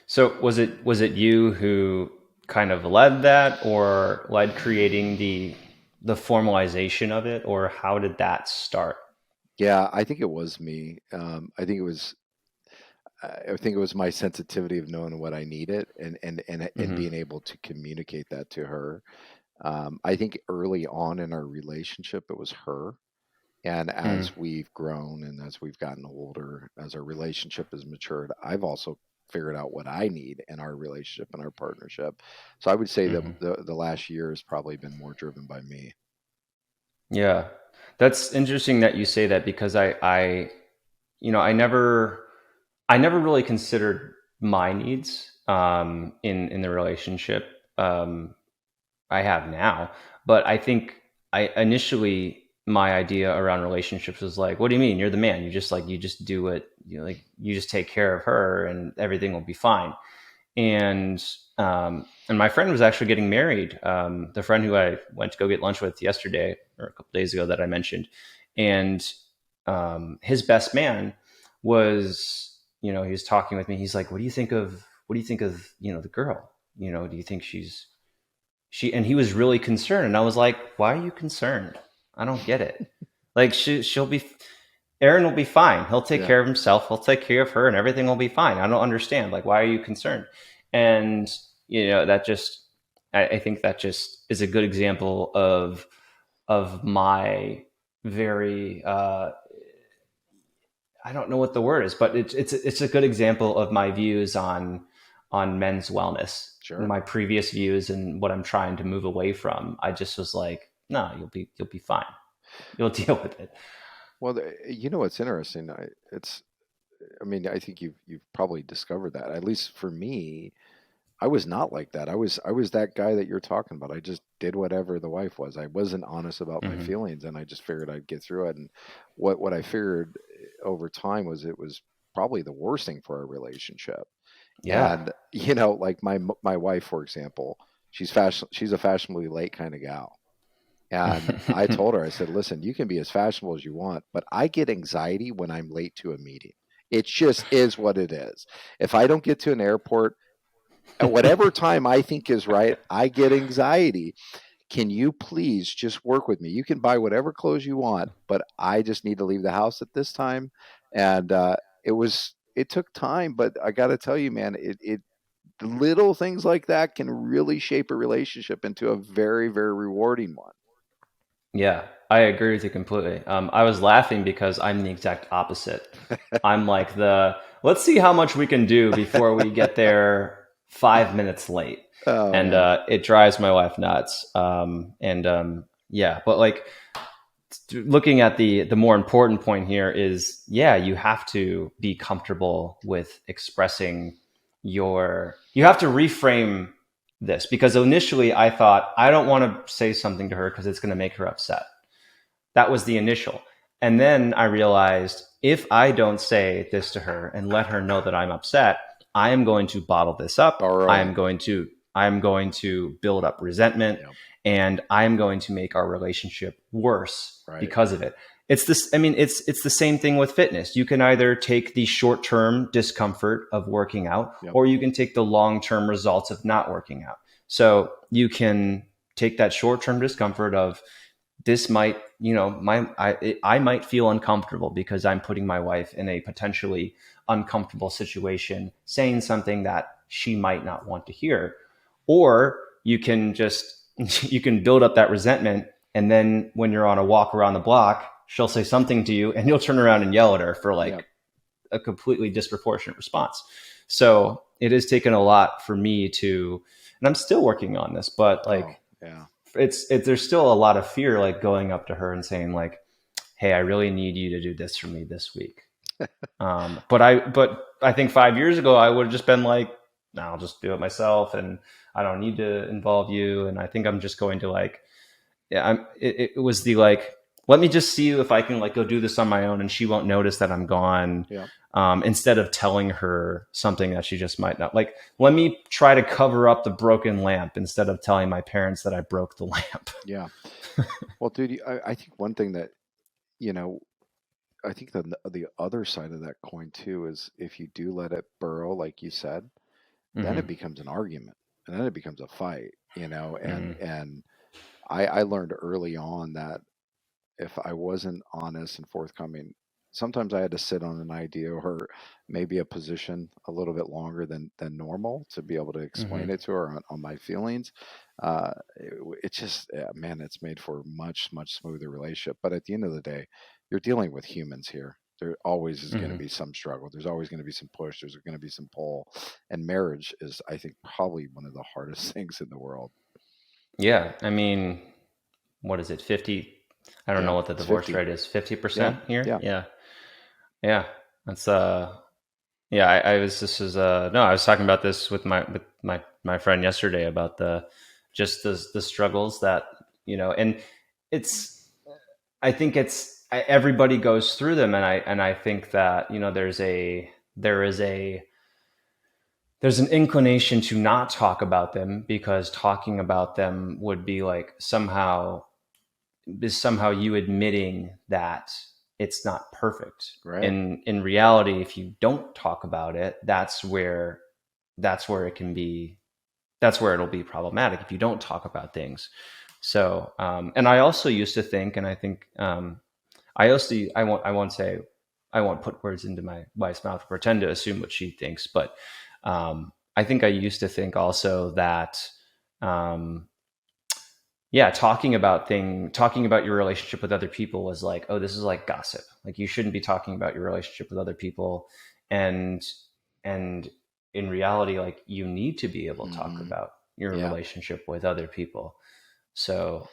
So was it you who kind of led that, or led creating the formalization of it, or how did that start? Yeah, I think it was me. I think it was my sensitivity of knowing what I needed and Hmm. being able to communicate that to her. I think early on in our relationship, it was her. And Mm. as we've grown and as we've gotten older, as our relationship has matured, I've also figured out what I need in our relationship and our partnership. So I would say that Hmm. the last year has probably been more driven by me. Yeah, that's interesting that you say that, because I never really considered my needs in the relationship. Um, I have now, but I think I initially, my idea around relationships was like, what do you mean? You're the man. You just do it. You just take care of her, and everything will be fine. And my friend was actually getting married. The friend who I went to go get lunch with yesterday, or a couple days ago, that I mentioned, and his best man was, he was talking with me. He's like, what do you think of the girl? Do you think she? And he was really concerned, and I was like, why are you concerned? I don't get it. Like, she'll be Aaron will be fine. He'll take Yeah. care of himself. He'll take care of her, and everything will be fine. I don't understand. Like, why are you concerned? And that just, I think that just is a good example of my very, I don't know what the word is, but it's a good example of my views on men's wellness. Sure. My previous views and what I'm trying to move away from. I just was like, no, you'll be fine. You'll deal with it. Well, you know what's interesting? I mean, I think you've probably discovered that. At least for me, I was not like that. I was that guy that you're talking about. I just did whatever the wife was. I wasn't honest about my Hmm. feelings, and I just figured I'd get through it. And what I figured over time was it was probably the worst thing for our relationship. Yeah. And like my wife, for example, she's a fashionably late kind of gal. And I told her, I said, listen, you can be as fashionable as you want, but I get anxiety when I'm late to a meeting. It just is what it is. If I don't get to an airport at whatever time I think is right, I get anxiety. Can you please just work with me? You can buy whatever clothes you want, but I just need to leave the house at this time. And it took time, but I got to tell you, man, little things like that can really shape a relationship into a very, very rewarding one. Yeah, I agree with you completely. I was laughing because I'm the exact opposite. I'm like, let's see how much we can do before we get there 5 minutes late. Oh And man, it drives my wife nuts. And yeah, but like, looking at the more important point here is, yeah, you have to be comfortable with expressing you have to reframe this, because initially I thought, I don't want to say something to her because it's going to make her upset. That was the initial. And then I realized, if I don't say this to her and let her know that I'm upset, I am going to bottle this up. I borrowing. am going to build up resentment, Yeah, and I am going to make our relationship worse right. because of it. It's this I mean it's the same thing with fitness. You can either take the short-term discomfort of working out, Yep. or you can take the long-term results of not working out. So you can take that short-term discomfort of, this might, I might feel uncomfortable because I'm putting my wife in a potentially uncomfortable situation, saying something that she might not want to hear. Or you can just you can build up that resentment, and then when you're on a walk around the block, she'll say something to you, and you'll turn around and yell at her for Yep. like a completely disproportionate response. So it has taken a lot for me to, and I'm still working on this, but Oh, like, yeah. there's still a lot of fear, like going up to her and saying like, hey, I really need you to do this for me this week. But I think 5 years ago I would have just been like, no, I'll just do it myself, and I don't need to involve you. And I think I'm just going to like, yeah, it was the like, let me just see if I can like go do this on my own and she won't notice that I'm gone. Yeah. Instead of telling her something that she just might not like, let me try to cover up the broken lamp instead of telling my parents that I broke the lamp. Yeah. Well, dude, I think one thing that, you know, I think the other side of that coin too is if you do let it burrow, like you said, then it Mm-hmm. becomes an argument and then it becomes a fight, Mm-hmm. and I learned early on that if I wasn't honest and forthcoming, sometimes I had to sit on an idea or maybe a position a little bit longer than normal to be able to Mm-hmm. explain it to her on my feelings. It's just, yeah, man, it's made for a much smoother relationship. But at the end of the day, you're dealing with humans here. There always is going to Mm-hmm. be some struggle. There's always going to be some push. There's going to be some pull. And marriage is, I think, probably one of the hardest things in the world. Yeah. I mean, what is it? 50. I don't know Yeah, what the it's divorce 50. rate is. Yeah, 50% here. yeah. Yeah. Yeah. That's, yeah, I was, this is, no, I was talking about this with my friend yesterday about just the struggles that, and it's, I think everybody goes through them. And I think that, there is there's an inclination to not talk about them because talking about them would be like somehow you admitting that it's not perfect. Right. In reality, if you don't talk about it, that's where it can be that's where it'll be problematic if you don't talk about things. So, and I also used to think, and I think, I won't say, I won't put words into my wife's mouth, pretend to assume what she thinks, but I think I used to think also that, um, yeah, talking about your relationship with other people was like, oh, this is like gossip. Like you shouldn't be talking about your relationship with other people, and and in reality, like you need to be able to talk Hmm. about your Yeah. relationship with other people. So,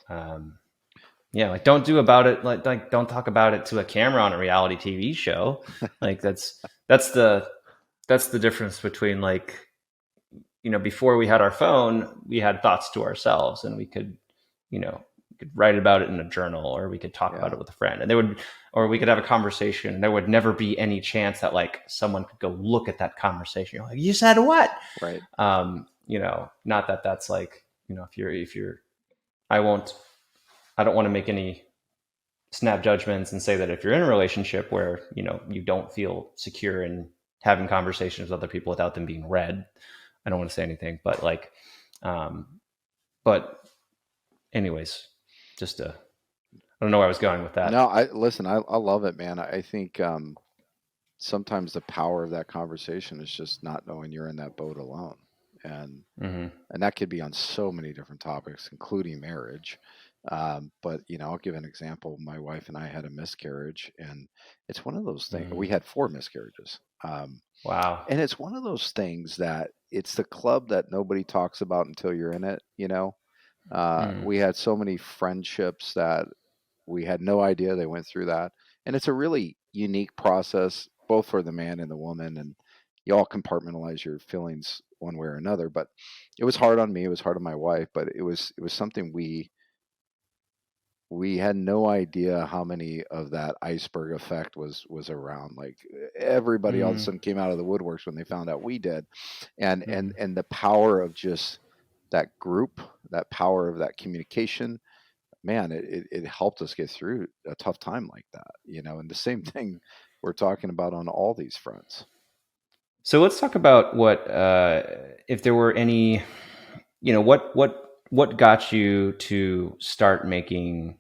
yeah, like don't do about it like don't talk about it to a camera on a reality TV show. Like that's the that's the difference between like, before we had our phone, we had thoughts to ourselves and we could write about it in a journal or we could talk about Yeah. it with a friend and or we could have a conversation and there would never be any chance that like someone could go look at that conversation. You're like, you said what? Right. Not that that's like, if you're, I won't, I don't want to make any snap judgments and say that if you're in a relationship where, you don't feel secure in having conversations with other people without them being read, I don't want to say anything, but like, um, but anyways, just I don't know where I was going with that. No, I listen, I love it, man. I think sometimes the power of that conversation is just not knowing you're in that boat alone. And Mm-hmm. and that could be on so many different topics, including marriage. But I'll give an example. My wife and I had a miscarriage, and it's one of those things. Mm-hmm. We had four miscarriages, Wow. and it's one of those things that it's the club that nobody talks about until you're in it. Mm-hmm. We had so many friendships that we had no idea they went through that. And it's a really unique process, both for the man and the woman. And you all compartmentalize your feelings one way or another. But it was hard on me. It was hard on my wife. But it was something we had no idea how many of that iceberg effect was around. Like everybody all of a Mm-hmm. sudden came out of the woodworks when they found out we did, and Mm-hmm. and and the power of just that group, that power of that communication, man, it helped us get through a tough time like that. And the same thing we're talking about on all these fronts. So let's talk about if there were any, what got you to start making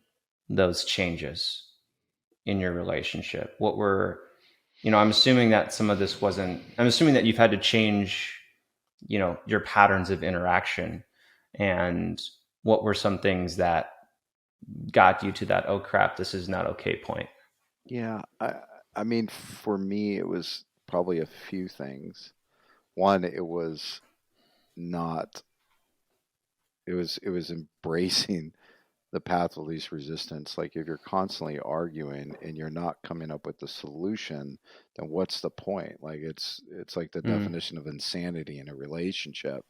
those changes in your relationship? What were, I'm assuming that some of this wasn't, I'm assuming that you've had to change, your patterns of interaction. And what were some things that got you to that, oh crap, this is not okay point? Yeah, I mean, for me, it was probably a few things. One, it was not. It was embracing the path of least resistance. Like if you're constantly arguing and you're not coming up with the solution, then what's the point? Like it's like the Mm, definition of insanity in a relationship.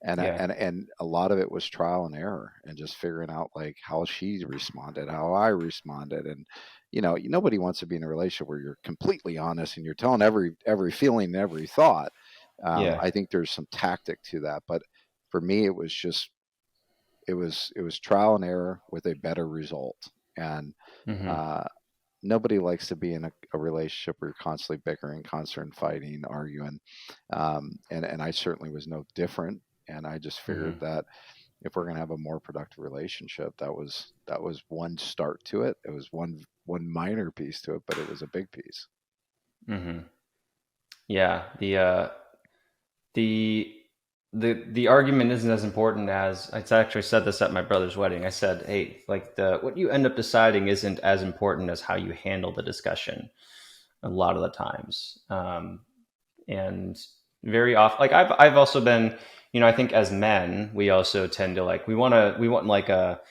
Yeah. And a lot of it was trial and error and just figuring out like how she responded, how I responded. And nobody wants to be in a relationship where you're completely honest and you're telling every feeling and every thought. Yeah. I think there's some tactic to that, but for me it was just it was trial and error with a better result. And Hmm. uh, nobody likes to be in a relationship where you're constantly bickering, constantly fighting, arguing. And I certainly was no different. And I just figured Hmm. that if we're going to have a more productive relationship, that was one start to it. It was one minor piece to it, but it was a big piece. Hmm. Yeah. The the argument isn't as important as I actually said this at my brother's wedding. I said, "Hey, like the what you end up deciding isn't as important as how you handle the discussion." A lot of the times, and very often, like I've also been, I think as men, we also tend to like we want like a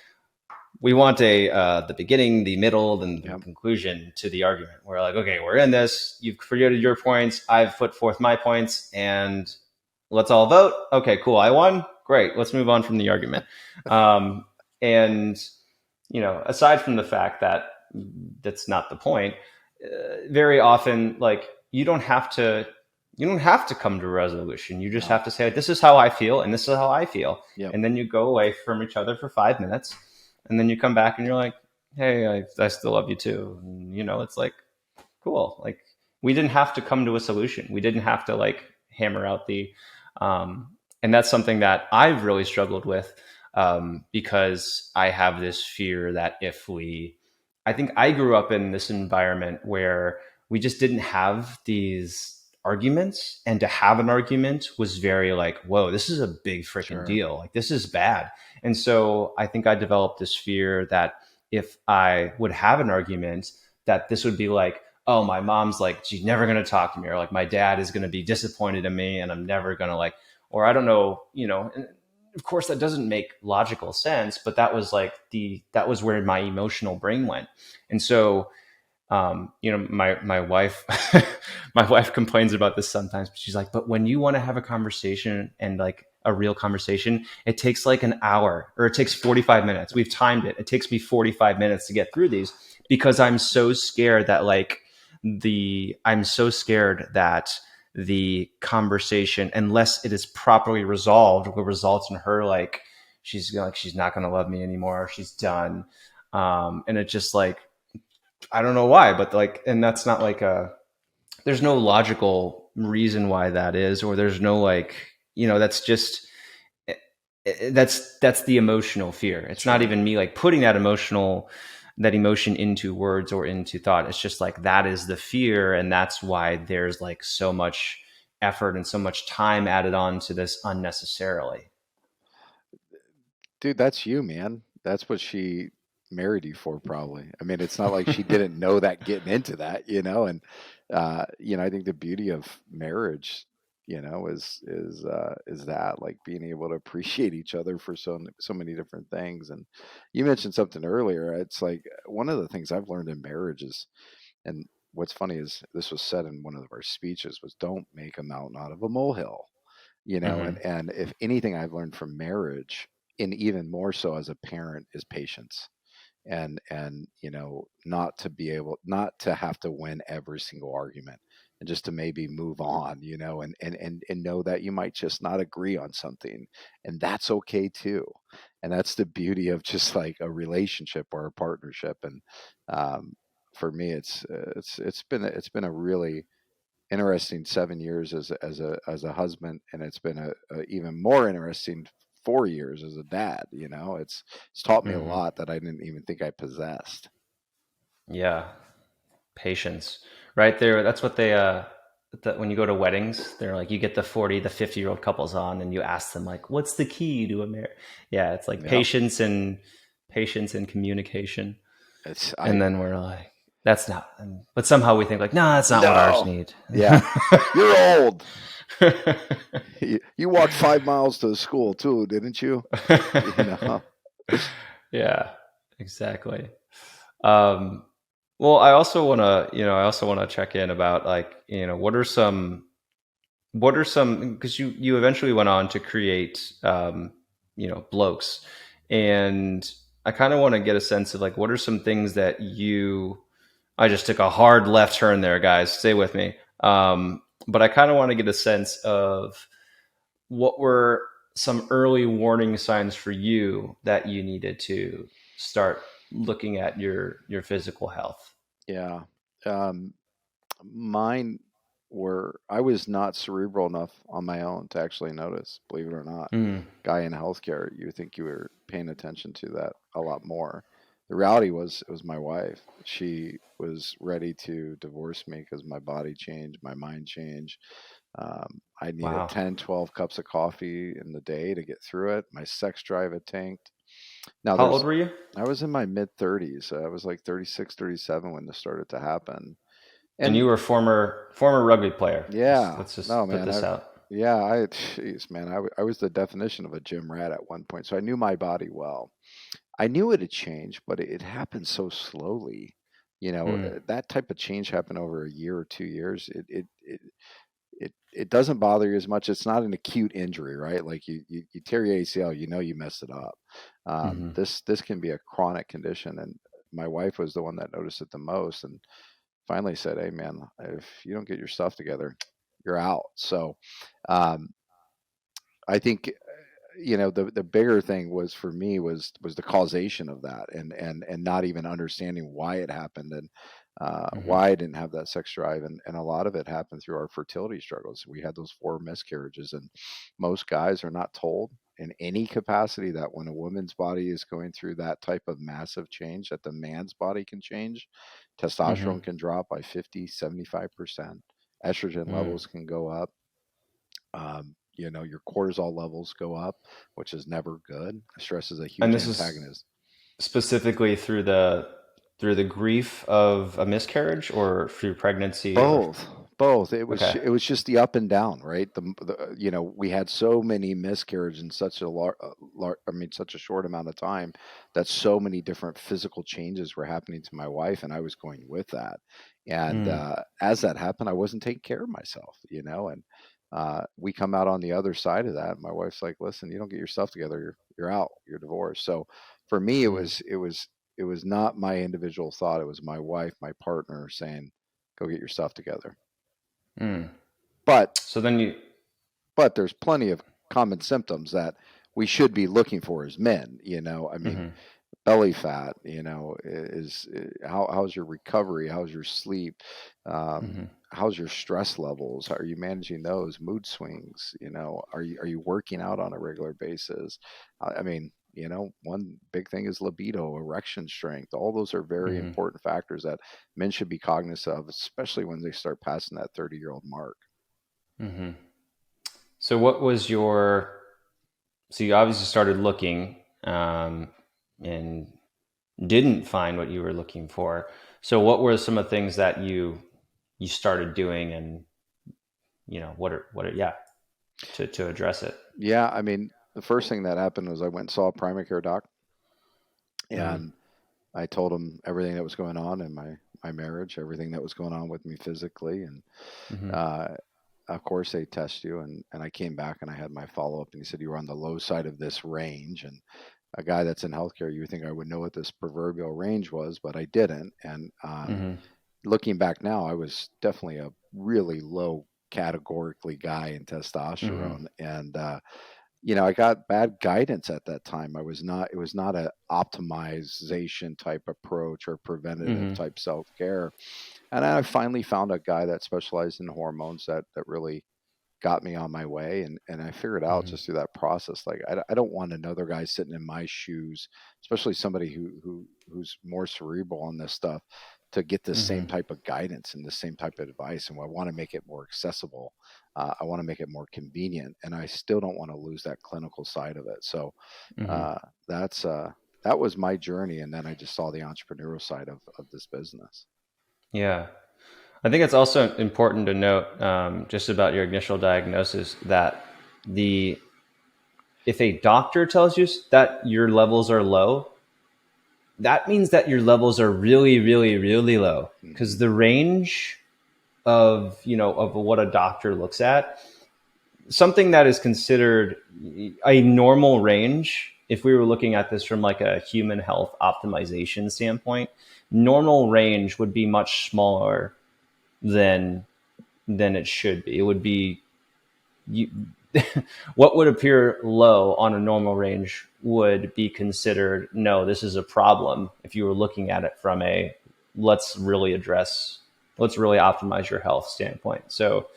we want a the beginning, the middle, then the Yep. conclusion to the argument. We're like, okay, we're in this. You've created your points. I've put forth my points, and let's all vote. Okay, cool. I won. Great. Let's move on from the argument. Um, and aside from the fact that that's not the point, very often, like you don't have to come to a resolution. You just No. have to say, this is how I feel, and this is how I feel, Yep. and then you go away from each other for 5 minutes, and then you come back and you're like, hey, I still love you too. And, it's like, cool. Like, we didn't have to come to a solution. We didn't have to like hammer out um, and that's something that I've really struggled with, because I have this fear that I think I grew up in this environment where we just didn't have these arguments, and to have an argument was very like, whoa, this is a big freaking Sure. deal. Like, this is bad. And so I think I developed this fear that if I would have an argument, that this would be like, oh, my mom's like, she's never going to talk to me, or like my dad is going to be disappointed in me and I'm never going to like, or I don't know, and of course that doesn't make logical sense, but that was like that was where my emotional brain went. And so, my wife, my wife complains about this sometimes, but she's like, but when you want to have a conversation, and like a real conversation, it takes like an hour, or it takes 45 minutes. We've timed it. It takes me 45 minutes to get through these, because I'm so scared that I'm so scared that the conversation, unless it is properly resolved, will result in her like, she's not going to love me anymore. She's done. And it just like, I don't know why, but like, and that's not like there's no logical reason why that is, or there's no like, that's just, that's the emotional fear. It's not Sure. even me like putting that emotion into words or into thought. It's just like, that is the fear. And that's why there's like so much effort and so much time added on to this unnecessarily. Dude, that's you, man. That's what she married you for, probably. I mean, it's not like she didn't know that getting into that. And I think the beauty of marriage, is that like being able to appreciate each other for so many different things. And you mentioned something earlier. It's like one of the things I've learned in marriage is, and what's funny is this was said in one of our speeches, was don't make a mountain out of a molehill. Hmm. And if anything I've learned from marriage, and even more so as a parent, is patience. And not to have to win every single argument, and just to maybe move on, and know that you might just not agree on something, and that's okay too. And that's the beauty of just like a relationship or a partnership. And um, for me, it's been a really interesting 7 years as a husband, and it's been a even more interesting 4 years as a dad. It's taught me a Hmm. lot that I didn't even think I possessed. Yeah. Patience, right there. That's what when you go to weddings, they're like, you get the 40, the 50-year-old couples on, and you ask them like, what's the key to a marriage? Yeah. It's like Yep. patience and communication. It's And I then we're like, that's not, but somehow we think like, no, that's not what ours No. need. Yeah. You're old. You walked 5 miles to the school too, didn't you? You know. Yeah, exactly. Um, well, I also want to check in about like, what are some, because you eventually went on to create Blokes, and I kind of want to get a sense of like what are some things that you I just took a hard left turn there, guys, stay with me. But I kind of want to get a sense of what were some early warning signs for you that you needed to start looking at your physical health. Yeah. Um, Mine were, I was not cerebral enough on my own to actually notice, believe it or not. Mm, Guy in healthcare, you think you were paying attention to that a lot more. The reality was, it was my wife. She was ready to divorce me because my body changed, my mind changed. I needed wow. 10, 12 cups of coffee in the day to get through it. My sex drive had tanked. Now, How old there's, were you? I was in my mid 30s. I was like 36, 37 when this started to happen. And And you were a former rugby player. yeah, Let's no, just put man. this out. Jeez, man. I was the definition of a gym rat at one point. So I knew my body well. I knew it had changed, but it happened so slowly. Mm, That type of change happened over a year or 2 years. It doesn't bother you as much. It's not an acute injury, right? Like you tear your ACL, you know you messed it up. hmm This can be a chronic condition, and my wife was the one that noticed it the most, and finally said, "Hey, man, if you don't get your stuff together, you're out." So, um, I think the bigger thing was for me was the causation of that, and not even understanding why it happened, and hmm why I didn't have that sex drive, and a lot of it happened through our fertility struggles. We had those 4 miscarriages, and most guys are not told in any capacity that when a woman's body is going through that type of massive change, that the man's body can change. hmm Testosterone can drop by 50, 75%. Estrogen mm. levels can go up. Your cortisol levels go up, which is never good. Stress is a And huge this is antagonist. specifically through the grief of a miscarriage or through pregnancy or Both. It was okay. it was just the up and down, right? We had so many miscarriages in such a such a short amount of time, that so many different physical changes were happening to my wife, and I was going with that. And Mm, as that happened, I wasn't taking care of myself, and we come out on the other side of that. My wife's like, "Listen, you don't get your stuff together, you're out, you're divorced." So for me, mm, it was not my individual thought. It was my wife, my partner, saying, "Go get your stuff together." mm. But So then you there's plenty of common symptoms that we should be looking for as men. I mean, hmm belly fat. How's your recovery? How's your sleep? hmm How's your stress levels? How are you managing those mood swings? Are you working out on a regular basis? I mean, one big thing is libido, erection strength. All those are very hmm important factors that men should be cognizant of, especially when they start passing that 30-year-old mark. hmm So what was your so you obviously started looking and didn't find what you were looking for. So what were some of the things that you started doing, and what are yeah, to address it? Yeah, I mean, the first thing that happened was I went and saw a primary care doc, Mm-hmm. and I told him everything that was going on in my marriage, everything that was going on with me physically, and Mm-hmm. uh, of course they test you, and I came back and I had my follow up, and he said you were on the low side of this range, and a guy that's in healthcare, you would think I would know what this proverbial range was, but I didn't, and Mm-hmm. looking back now, I was definitely a really low categorically guy in Mm-hmm. testosterone, and I got bad guidance at that time. It was not a optimization type approach or preventative Mm-hmm. type self-care. And I finally found a guy that specialized in hormones that really got me on my way. And I figured out Mm-hmm. just through that process, like, I don't want another guy sitting in my shoes, especially somebody who's more cerebral on this stuff, to get the same Mm-hmm. type of guidance and the same type of advice. And I want to make it more accessible. I want to make it more convenient, and I still don't want to lose that clinical side of it. So Mm-hmm. uh, that was my journey, and then I just saw the entrepreneurial side of this business. Yeah. I think it's also important to note, just about your initial diagnosis, that the if a doctor tells you that your levels are low, that means that your levels are really, really, really low. Hmm. Because the range of what a doctor looks at something that is considered a normal range, if we were looking at this from like a human health optimization standpoint, normal range would be much smaller than it should be. It would be you, what would appear low on a normal range would be considered, no, this is a problem if you were looking at it from a let's really address, let's really optimize your health standpoint. So,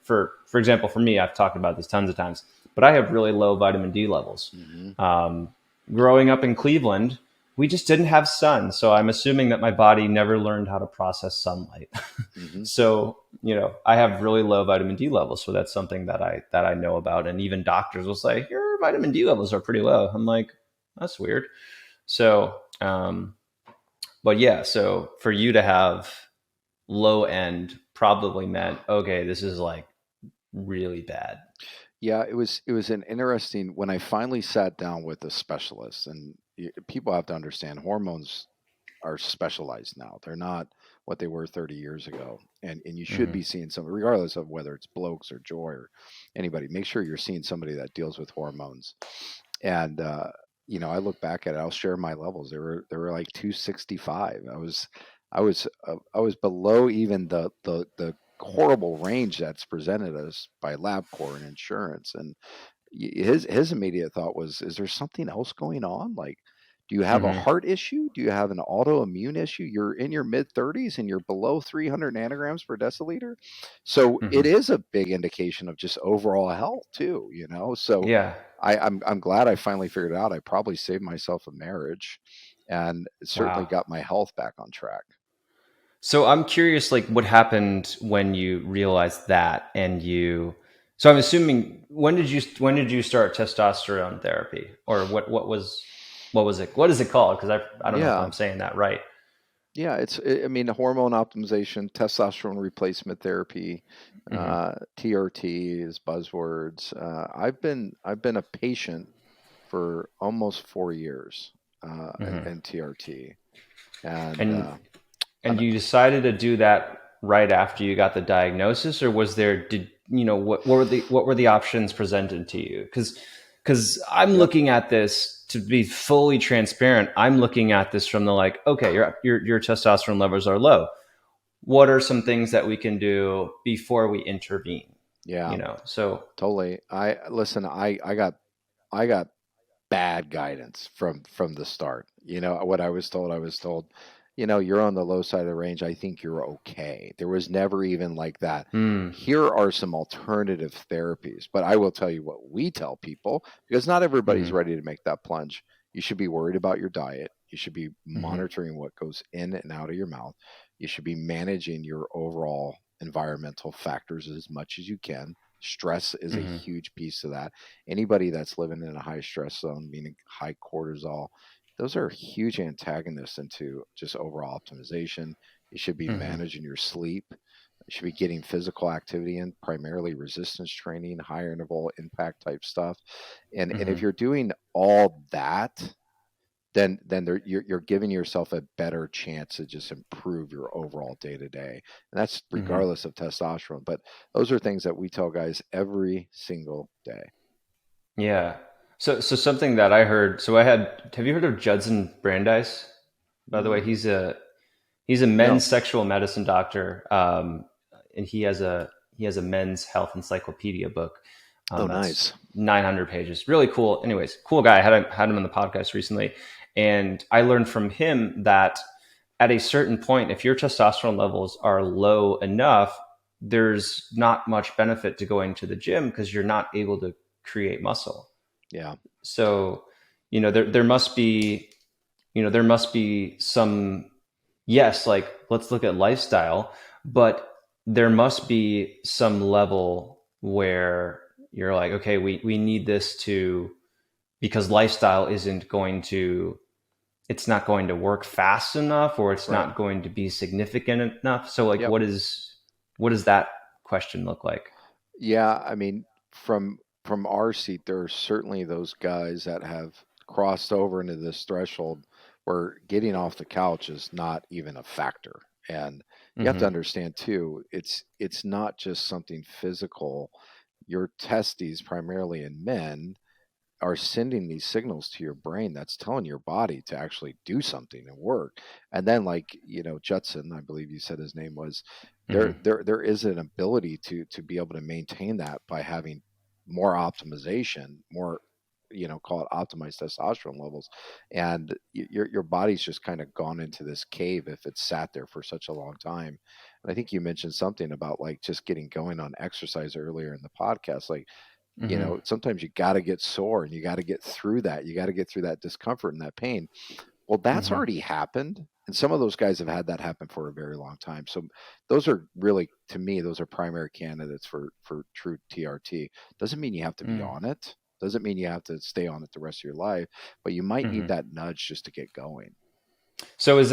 for example, for me, I've talked about this tons of times, but I have really low vitamin D levels. Hmm. Um, Growing up in Cleveland, we just didn't have sun, so I'm assuming that my body never learned how to process sunlight. Hmm. So, I have really low vitamin D levels, so that's something that I know about, and even doctors will say your vitamin D levels are pretty low. I'm like, that's weird. So, but yeah, so for you to have low end probably meant, okay, this is like really bad. Yeah, it was an interesting when I finally sat down with a specialist, and people have to understand hormones are specialized now. They're not what they were 30 years ago. And you should Hmm. be seeing some, regardless of whether it's Blokes or Joy or anybody, make sure you're seeing somebody that deals with hormones. And I look back at it, I'll share my levels. They were like 265. I was below even the horrible range that's presented us by LabCorp and insurance. And his immediate thought was, is there something else going on? Like, do you have a Hmm. heart issue? Do you have an autoimmune issue? You're in your mid 30s and you're below 300 nanograms per deciliter. So it Hmm. is a big indication of just overall health too. So Yeah. I'm glad I finally figured it out. I probably saved myself a marriage and certainly Wow. got my health back on track. So I'm curious, like, what happened when you realized that, and you. So I'm assuming, when did you start testosterone therapy, or what was it? What is it called? Because I don't know if Yeah. I'm saying that right. Yeah, I mean, hormone optimization, testosterone replacement therapy, Hmm. TRT is buzzwords. I've been a patient for almost 4 years, Hmm. in TRT, and And I and you decided to do that right after you got the diagnosis, or was there did what were the options presented to you? Because I'm yep, looking at this, to be fully transparent. I'm looking at this from the, like, okay, your testosterone levels are low. What are some things that we can do before we intervene? yeah, So. totally. I listen. I got bad guidance from the start. What I was told. I was told, you're on the low side of the range. I think you're okay. There was never even like that. Hmm. Here are some alternative therapies, but I will tell you what we tell people, because not everybody's Hmm. ready to make that plunge. You should be worried about your diet. You should be Hmm. monitoring what goes in and out of your mouth. You should be managing your overall environmental factors as much as you can. Stress is a Hmm. huge piece of that. Anybody that's living in a high stress zone, meaning high cortisol, those are huge antagonists into just overall optimization. You should be Hmm. managing your sleep. You should be getting physical activity in, primarily resistance training, higher interval impact type stuff. And if Hmm. you're doing all that, then you're giving yourself a better chance to just improve your overall day to day. And that's Hmm. regardless of testosterone. But those are things that we tell guys every single day. Yeah. So something that I heard. So I had. Have you heard of Judson Brandeis? By the way, Mm, he's a no. men's sexual medicine doctor, and he has a men's health encyclopedia book. Oh, That's nice. 900 pages. Really cool. Anyways, cool guy. I had him on the podcast recently, and I learned from him that at a certain point, if your testosterone levels are low enough, there's not much benefit to going to the gym because you're not able to create muscle. Yeah. So, there must be some, yes, like, let's look at lifestyle, but there must be some level where you're like, okay, we need this to, because lifestyle isn't going to, it's not going to work fast enough, or it's Right. not going to be significant enough. So, like, Yep. what does that question look like? Yeah. I mean, from our seat, there are certainly those guys that have crossed over into this threshold where getting off the couch is not even a factor. And you have to Hmm. understand too, it's not just something physical. your testes, primarily in men, are sending these signals to your brain that's telling your body to actually do something and work. And then, like, Judson, I believe you said his name was, Hmm. there is an ability to be able to maintain that by having more optimization, more, call it optimized testosterone levels. And your body's just kind of gone into this cave if it's sat there for such a long time. And I think you mentioned something about like just getting going on exercise earlier in the podcast. Like, Hmm. sometimes you got to get sore and you got to get through that. You got to get through that discomfort and that pain. Well, that's Hmm. already happened. And some of those guys have had that happen for a very long time. So those are really, to me, those are primary candidates for true TRT. Doesn't mean you have to be on it. Doesn't mean you have to stay on it the rest of your life, but you might need Hmm. that nudge just to get going. So is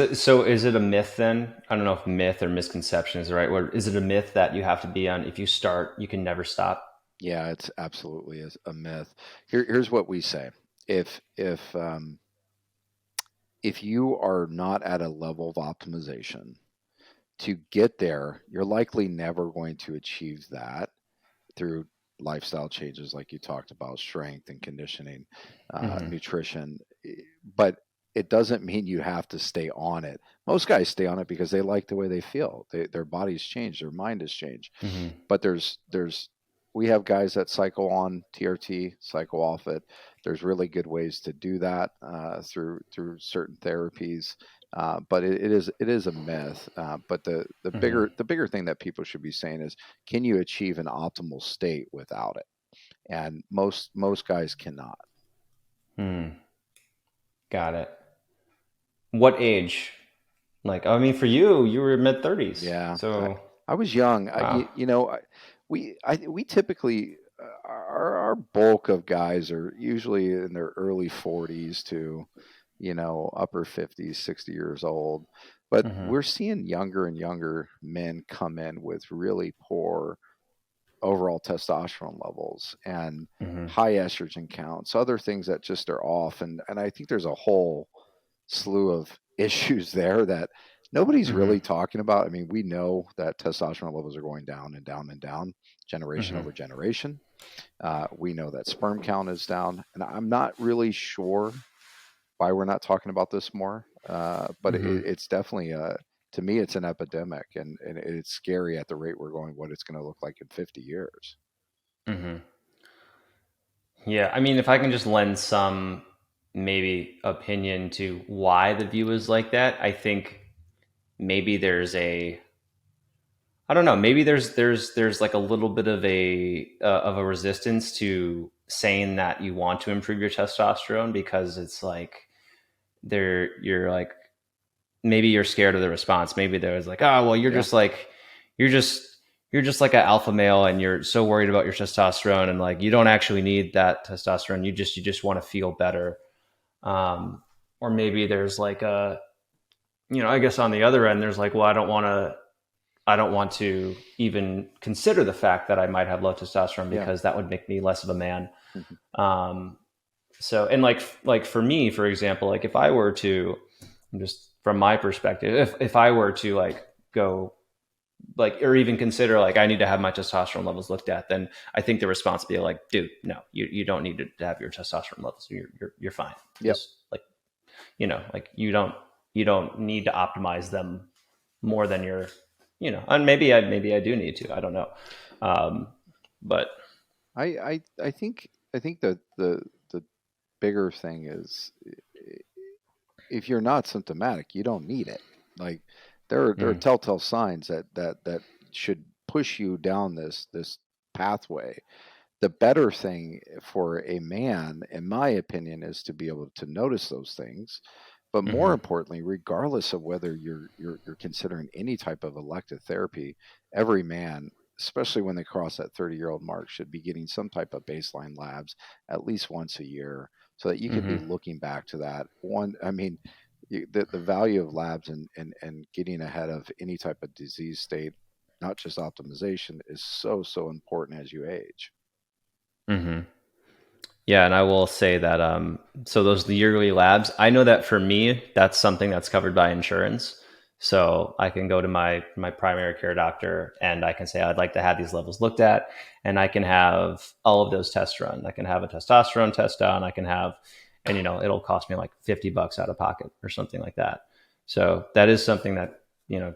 it a myth then? I don't know if myth or misconception is the right word. Is it a myth that you have to be on, if you start, you can never stop? Yeah, it's absolutely a myth. Here's what we say. If you are not at a level of optimization, to get there, you're likely never going to achieve that through lifestyle changes, like you talked about, strength and conditioning, Hmm. nutrition. But it doesn't mean you have to stay on it. Most guys stay on it because they like the way they feel. Their body's changed, their mind has changed. Hmm. But we have guys that cycle on TRT, cycle off it. There's really good ways to do that through certain therapies. But it is a myth. But the Hmm. bigger thing that people should be saying is, can you achieve an optimal state without it? And most guys cannot. Hmm. Got it. What age? Like, I mean, for you, you were mid 30s. Yeah, So, I was young. wow. We typically, our bulk of guys are usually in their early 40s to, upper 50s, 60 years old. But Hmm. we're seeing younger and younger men come in with really poor overall testosterone levels and Hmm. high estrogen counts, other things that just are off. And I think there's a whole slew of issues there that nobody's Hmm. really talking about. I mean, we know that testosterone levels are going down and down and down, generation Hmm. over generation. We know that sperm count is down, and I'm not really sure why we're not talking about this more. But Hmm. it's definitely to me, it's an epidemic, and it's scary at the rate we're going. What it's going to look like in 50 years. Hmm. Yeah, I mean, if I can just lend some maybe opinion to why the view is like that, I think maybe I don't know, maybe there's like a little bit of a resistance to saying that you want to improve your testosterone because it's like you're like, maybe you're scared of the response. Maybe there's like, oh well, Yeah, you're just you're just like an alpha male and you're so worried about your testosterone and like you don't actually need that testosterone. You just want to feel better. Um, or maybe there's like I guess on the other end, there's like, well, I don't want to even consider the fact that I might have low testosterone yeah, because that would make me less of a man. mhm, Um, so, and like for me, for example, like if I were to, just from my perspective, if I were to like go like, or even consider like I need to have my testosterone levels looked at, then I think the response would be like, dude, no, you don't need to have your testosterone levels. You're fine. yep, Just like, like you don't need to optimize them more than and maybe I do need to. I don't know. Um, but I think that the bigger thing is, if you're not symptomatic, you don't need it. Like, there are mm, telltale signs that should push you down this pathway. The better thing for a man, in my opinion, is to be able to notice those things. But more hmm. importantly, regardless of whether you're considering any type of elective therapy, every man, especially when they cross that 30-year-old mark, should be getting some type of baseline labs at least once a year, so that you can be Hmm. looking back to that one. I mean, the value of labs and getting ahead of any type of disease state, not just optimization, is so important as you age. Hmm. Yeah, and I will say that so those the yearly labs, I know that for me, that's something that's covered by insurance. So I can go to my primary care doctor and I can say I'd like to have these levels looked at, and I can have all of those tests run. I can have a testosterone test done. I can have, and it'll cost me like $50 out of pocket or something like that. So that is something that,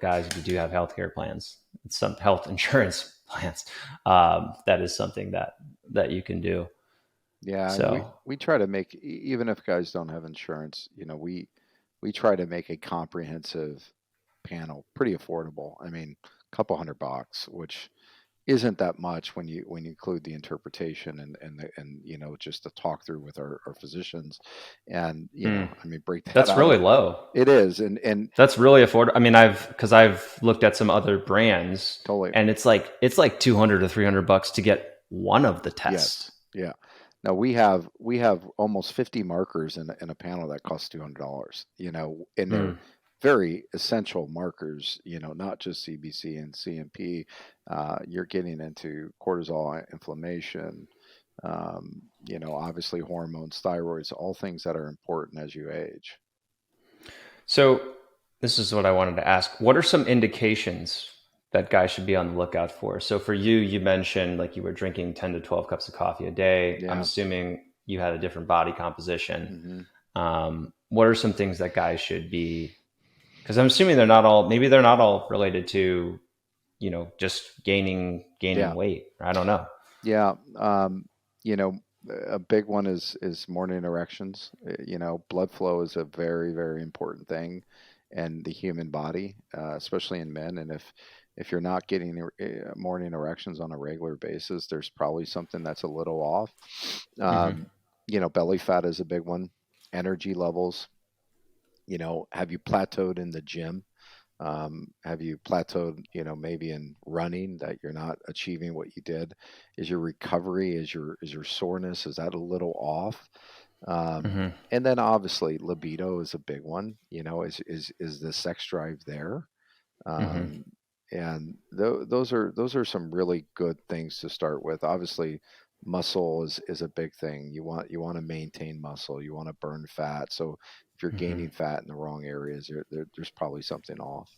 guys, if you do have healthcare plans, some health insurance plans, that is something that you can do. Yeah, and we So, we try to make even if guys don't have insurance, we try to make a comprehensive panel pretty affordable. I mean, a couple $100, which isn't that much when you include the interpretation and just the talk through with our physicians, and I mean break that that's out really of low. it is and That's really affordable. I mean, because I've looked at some other brands, totally. and it's like 200 to $300 to get one of the tests. Yes. Yeah. Now we have almost 50 markers in a panel that costs $200, and they're Mm. very essential markers, not just CBC and CMP. You're getting into cortisol, inflammation, obviously hormones, thyroids, all things that are important as you age. So this is what I wanted to ask. What are some indications that guys should be on the lookout for? So for you, you mentioned like you were drinking 10 to 12 cups of coffee a day. I'm Yeah. assuming you had a different body composition. Hmm. What are some things that guys should be? Because I'm assuming they're not all related to, just gaining Yeah. weight. I don't know. Yeah. You know, a big one is morning erections. Blood flow is a very, very important thing in the human body, especially in men. And if you're not getting morning erections on a regular basis, there's probably something that's a little off. Hmm. Um, Belly fat is a big one. Energy levels. Have you plateaued in the gym? Have you plateaued, maybe in running that you're not achieving what you did? Is your recovery, is your soreness, is that a little off? Hmm. And then obviously libido is a big one. Is the sex drive there? Hmm. Um, and those are some really good things to start with. Obviously, muscle is a big thing. You want to maintain muscle. You want to burn fat. So if you're Hmm. gaining fat in the wrong areas, there's probably something off.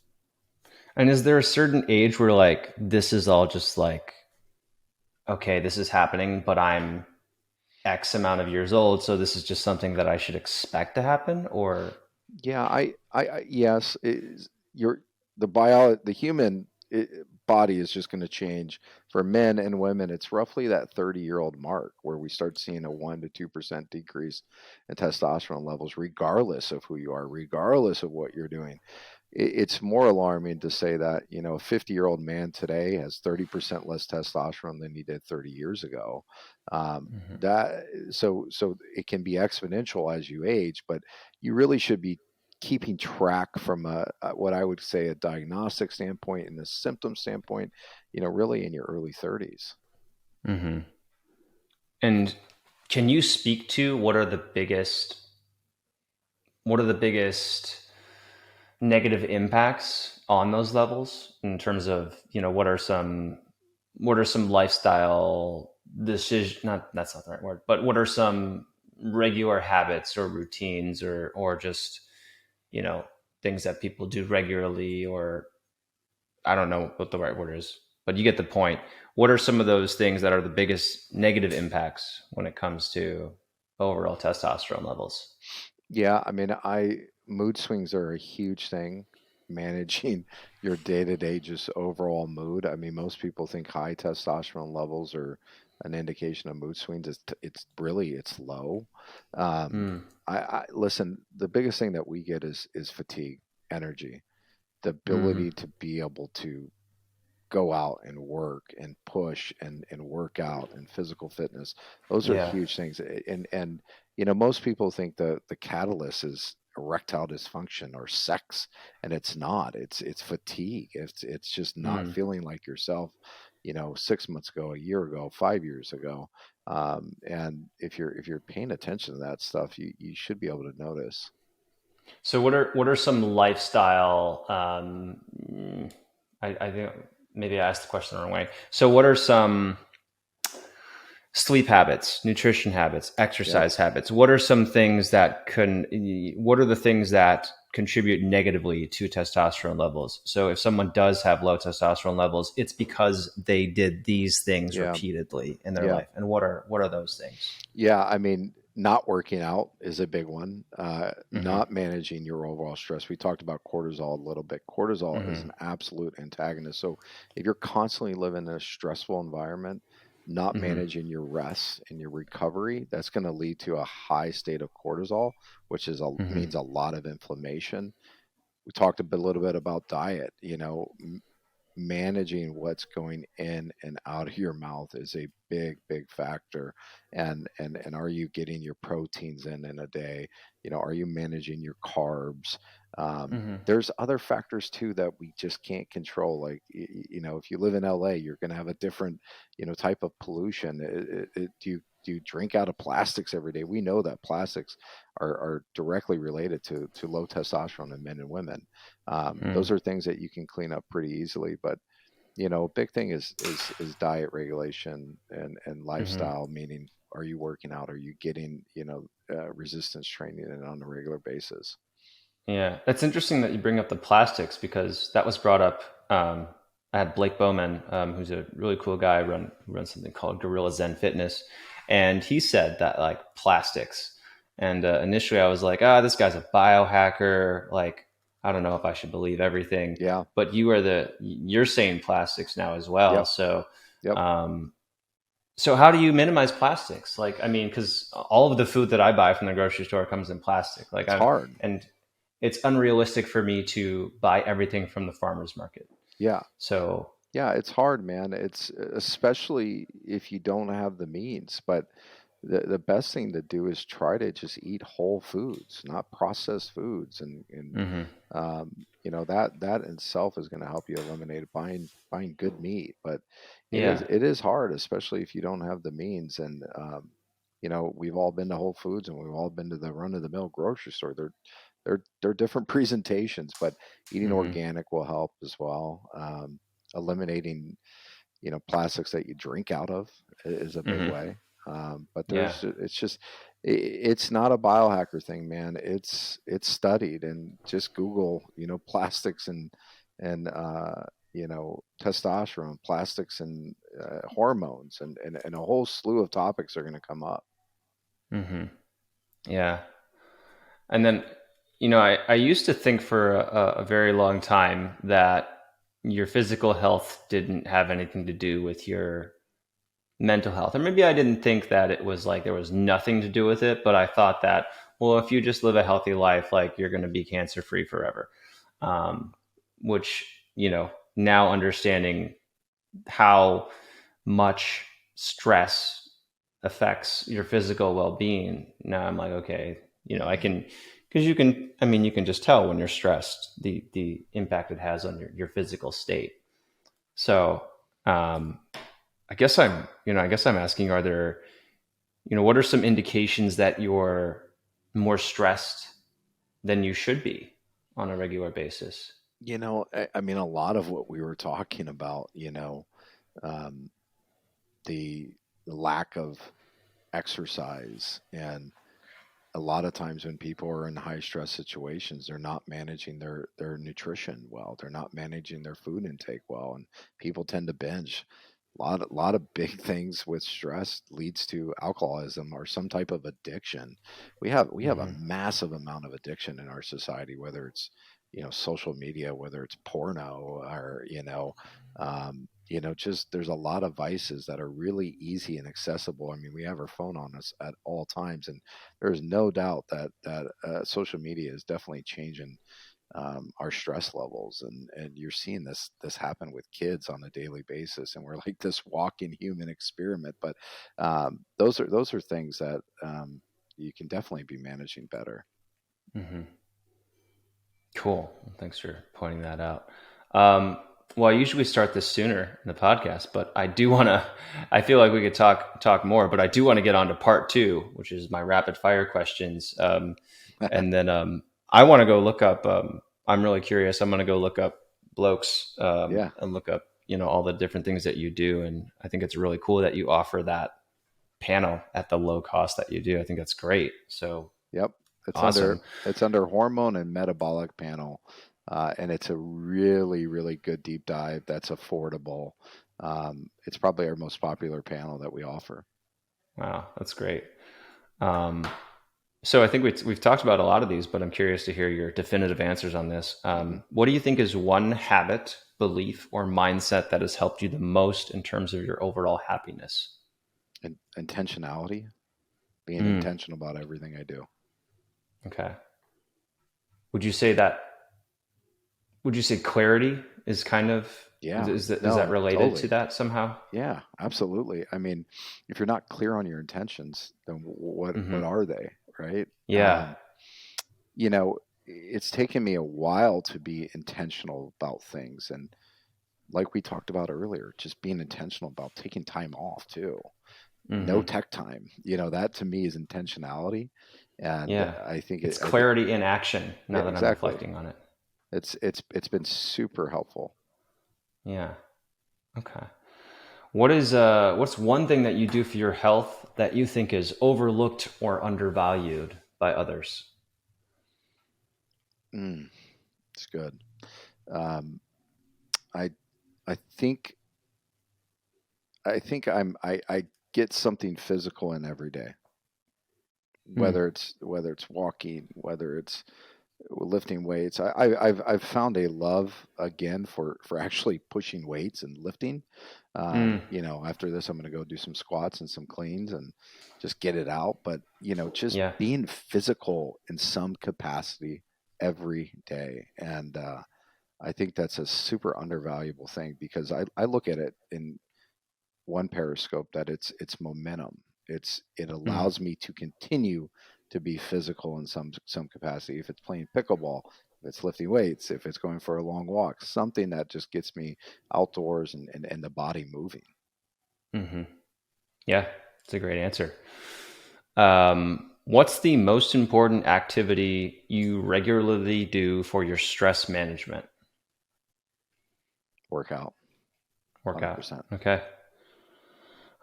And is there a certain age where like this is all just like, okay, this is happening, but I'm X amount of years old, so this is just something that I should expect to happen? Or Yeah, yes, the human body is just going to change. For men and women, it's roughly that 30-year-old mark where we start seeing a 1 to 2% decrease in testosterone levels, regardless of who you are, regardless of what you're doing. It's more alarming to say that, a 50-year-old man today has 30% less testosterone than he did 30 years ago. Mhm. That so it can be exponential as you age, but you really should be keeping track from what I would say a diagnostic standpoint and a symptom standpoint, really in your early 30s. Mhm. And can you speak to what are the biggest negative impacts on those levels in terms of, what are some lifestyle decisions, not that's not the right word, but what are some regular habits or routines or just, you know, things that people do regularly, or I don't know what the right word is, but you get the point. What are some of those things that are the biggest negative impacts when it comes to overall testosterone levels? Yeah, I mean, I mood swings are a huge thing. Managing your day-to-day just overall mood. I mean, most people think high testosterone levels are an indication of mood swings. It's low. Um, Mm. I listen. The biggest thing that we get is fatigue, energy, the Hmm. ability to be able to go out and work and push and work out and physical fitness. Those are Yeah. huge things. And most people think the catalyst is erectile dysfunction or sex, and it's not. It's fatigue. It's just not Mm. feeling like yourself, 6 months ago, a year ago, 5 years ago. And if you're paying attention to that stuff, you should be able to notice. So what are some lifestyle? I think maybe I asked the question the wrong way. So what are some sleep habits, nutrition habits, Yeah. exercise habits? What are some things that can? What are the things that contribute negatively to testosterone levels. So if someone does have low testosterone levels, it's because they did these things Yeah. repeatedly in their Yeah. life. And what are those things? Yeah, I mean, not working out is a big one. Mm-hmm. Not managing your overall stress. We talked about cortisol a little bit. Cortisol is Mm-hmm. an absolute antagonist. So if you're constantly living in a stressful environment, not Mm-hmm. managing your rest and your recovery, that's going to lead to a high state of cortisol, which Mm-hmm. means a lot of inflammation. We talked a little bit about diet. Managing what's going in and out of your mouth is a big factor, and are you getting your proteins in a day? Are you managing your carbs? Mm-hmm. There's other factors too that we just can't control, like if you live in LA, you're going to have a different type of pollution. Do you drink out of plastics every day? We know that plastics are directly related to low testosterone in men and women. Those are things that you can clean up pretty easily. But a big thing is diet regulation and Mm-hmm. lifestyle. Meaning, are you working out? Are you getting resistance training in on a regular basis? Yeah, it's interesting that you bring up the plastics because that was brought up. I had Blake Bowman, who's a really cool guy, who runs something called Gorilla Zen Fitness, and he said that like plastics. And initially, I was like, this guy's a biohacker. Like, I don't know if I should believe everything. Yeah. But you're saying plastics now as well. Yep. So, Yep. um, so how do you minimize plastics? Like, I mean, because all of the food that I buy from the grocery store comes in plastic. Like, It's hard. and it's unrealistic for me to buy everything from the farmer's market. Yeah. So, Yeah, it's hard, man. It's especially if you don't have the means. But the best thing to do is try to just eat whole foods, not processed foods, and hmm that in itself is going to help you eliminate buying good meat. But it is yeah, it is hard, especially if you don't have the means. And we've all been to Whole Foods and we've all been to the run of the mill grocery store. They're different presentations, but eating hmm organic will help as well. Eliminating plastics that you drink out of is a big hmm way. But yeah, it's just it's not a biohacker thing, man. It's studied, and just Google plastics and testosterone, plastics and hormones, and a whole slew of topics are going to come up. hmm yeah. And then, I used to think for a very long time that your physical health didn't have anything to do with your mental health. Or maybe I didn't think that it was like there was nothing to do with it, but I thought that, well, if you just live a healthy life, like you're going to be cancer free forever. Um, which, now understanding how much stress affects your physical well being, now I'm like, okay, I Hmm. can, because you can just tell when you're stressed, the impact it has on your physical state. So, um, I guess I'm asking, are there, what are some indications that you're more stressed than you should be on a regular basis? I mean, a lot of what we were talking about, um, the lack of exercise, and a lot of times when people are in high stress situations, they're not managing their nutrition well. They're not managing their food intake well, and people tend to binge. A lot of big things with stress leads to alcoholism or some type of addiction. We have a hmm massive amount of addiction in our society, whether it's social media, whether it's porno, or just there's a lot of vices that are really easy and accessible. I mean, we have our phone on us at all times, and there's no doubt that social media is definitely changing our stress levels, and you're seeing this happen with kids on a daily basis, and we're like this walking human experiment. But those are things that you can definitely be managing better. hmm Cool. Thanks for pointing that out. Um, well, I usually start this sooner in the podcast, but I do want to. I feel like we could talk more, but I do want to get on to part two, which is my rapid fire questions. And then I want to go look up. I'm really curious. I'm going to go look up Blokes Yeah. and look up all the different things that you do, and I think it's really cool that you offer that panel at the low cost that you do. I think that's great. So Yep. Awesome. it's under hormone and metabolic panel, and it's a really really good deep dive that's affordable. It's probably our most popular panel that we offer. Wow, that's great. Um, so I think we've talked about a lot of these, but I'm curious to hear your definitive answers on this. Hmm. What do you think is one habit, belief, or mindset that has helped you the most in terms of your overall happiness? Intentionality, being Mm, intentional about everything I do. okay. Would you say that? Would you say clarity is kind of Yeah, is that no, related to totally. that somehow? Yeah, absolutely. I mean, if you're not clear on your intentions, then what Hmm. are they, right? Yeah. You know, it's taken me a while to be intentional about things, and like we talked about earlier, just being intentional about taking time off too. No Hmm. tech time. You know, that to me is intentionality, and Yeah. It's I think clarity in action. yeah, Now that I'm exactly. reflecting on it. It's been super helpful. Yeah. Okay. What's one thing that you do for your health that you think is overlooked or undervalued by others? Mm, it's good. Um, I I think I get something physical in every day, Hmm. whether it's walking, whether it's lifting weights. I've found a love again for actually pushing weights and lifting. Mm. You know, after this, I'm going to go do some squats and some cleans and just get it out. But you know, just Yeah. being physical in some capacity every day, and I think that's a super undervaluable thing because I look at it in one periscope that it's momentum. It Mm. allows me to continue to be physical in some capacity. If it's playing pickleball, if it's lifting weights, if it's going for a long walk, something that just gets me outdoors and the body moving. Hmm. Yeah. It's a great answer. What's the most important activity you regularly do for your stress management? Workout, one hundred Workout. percent. Okay.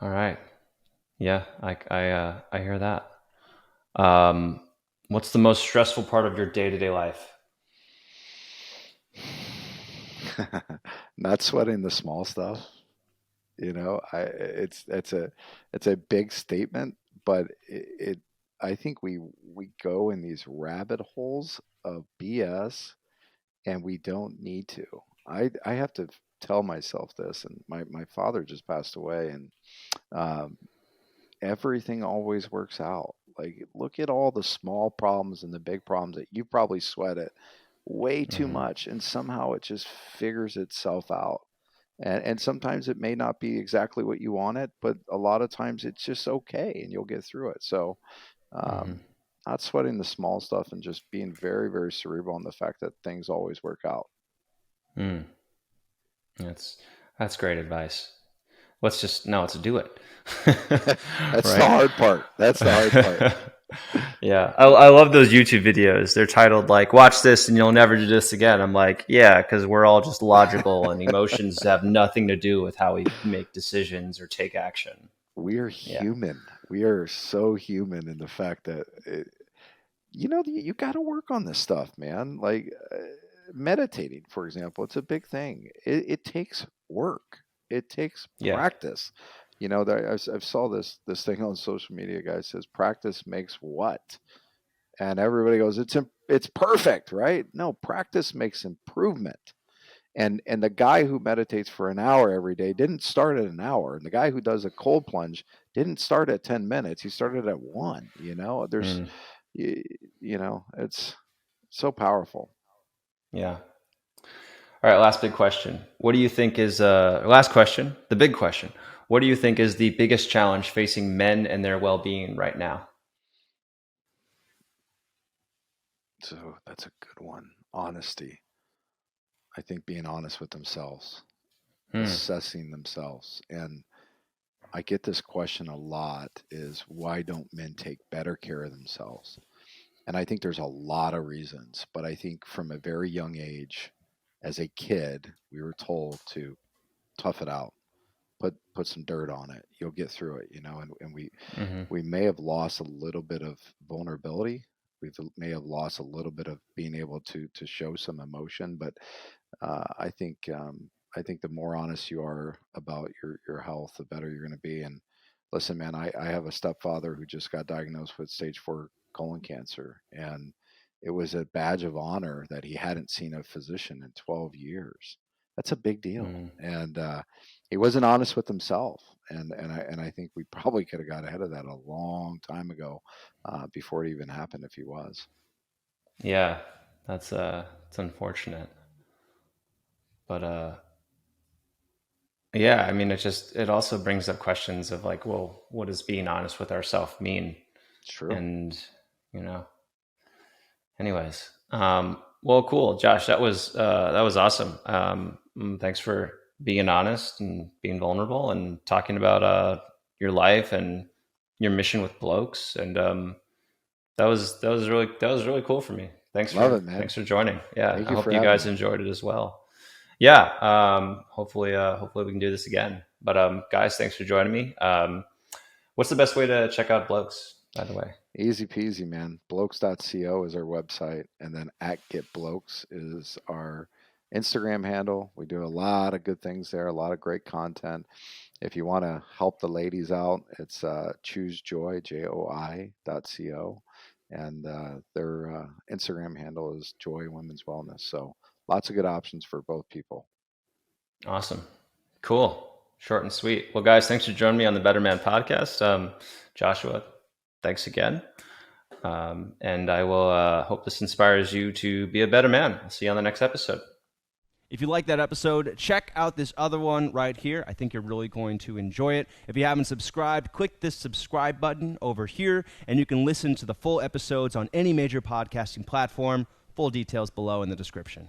All right. Yeah. I hear that. Um, what's the most stressful part of your day to day life? Not sweating the small stuff. You know, it's a big statement, but I think we go in these rabbit holes of BS and we don't need to. I have to tell myself this, and my father just passed away, and um, everything always works out. Like, look at all the small problems and the big problems that you probably sweat it way too Hmm. much, and somehow it just figures itself out. And sometimes it may not be exactly what you wanted, but a lot of times it's just okay, and you'll get through it. So, Hmm. um, not sweating the small stuff and just being very, very cerebral on the fact that things always work out. Mm. That's that's great advice. Let's just no, let's do it. That's the Right? hard part. That's the hard part. Yeah. I love those YouTube videos. They're titled like "Watch this and you'll never do this again." I'm like, yeah, because we're all just logical and emotions have nothing to do with how we make decisions or take action. We are Yeah. human. We are so human in the fact that you know you got to work on this stuff, man. Like meditating, for example, it's a big thing. It takes work. It takes Yeah. practice. You know, I've saw this thing on social media. Guy says practice makes what, and everybody goes, it's perfect, right? No, practice makes improvement. And the guy who meditates for an hour every day didn't start at an hour, and the guy who does a cold plunge didn't start at 10 minutes. He started at one. You know, there's Mm. you, you know, it's so powerful. Yeah. All right. Last big question. What do you think is last question? The big question. What do you think is the biggest challenge facing men and their well being right now? So that's a good one. Honesty. I think being honest with themselves, Hmm. assessing themselves. And I get this question a lot is why don't men take better care of themselves? And I think there's a lot of reasons, but I think from a very young age, as a kid, we were told to tough it out, put some dirt on it. You'll get through it, you know. And Hmm. we may have lost a little bit of vulnerability we may have lost a little bit of being able to show some emotion, but I think I think the more honest you are about your health, the better you're going to be. And listen, man, I have a stepfather who just got diagnosed with stage 4 colon cancer, and it was a badge of honor that he hadn't seen a physician in 12 years. That's a big deal, Mm. and he wasn't honest with himself. And I think we probably could have got ahead of that a long time ago, before it even happened, if he was. Yeah, it's unfortunate, but yeah, I mean, it also brings up questions of like, well, what does being honest with ourselves mean? It's true. And you know, anyways, well, cool, Josh, that was awesome. Thanks for being honest and being vulnerable and talking about your life and your mission with Blokes, and that was really cool for me. Love it, man. Thanks for joining. Yeah, Thank I you hope for you having guys me. enjoyed it as well. Yeah, hopefully we can do this again. But guys, thanks for joining me. What's the best way to check out Blokes, by the way? Easy peasy, man. Blokes.co is our website, and then at Get Blokes is our Instagram handle. We do a lot of good things there, a lot of great content. If you want to help the ladies out, it's choosejoy, JOI.co, and their Instagram handle is Joy Women's Wellness. So lots of good options for both people. Awesome. Cool. Short and sweet. Well, guys, thanks for joining me on the Better Man podcast. Joshua, thanks again. And I will hope this inspires you to be a better man. I'll see you on the next episode. If you like that episode, check out this other one right here. I think you're really going to enjoy it. If you haven't subscribed, click this subscribe button over here, and you can listen to the full episodes on any major podcasting platform. Full details below in the description.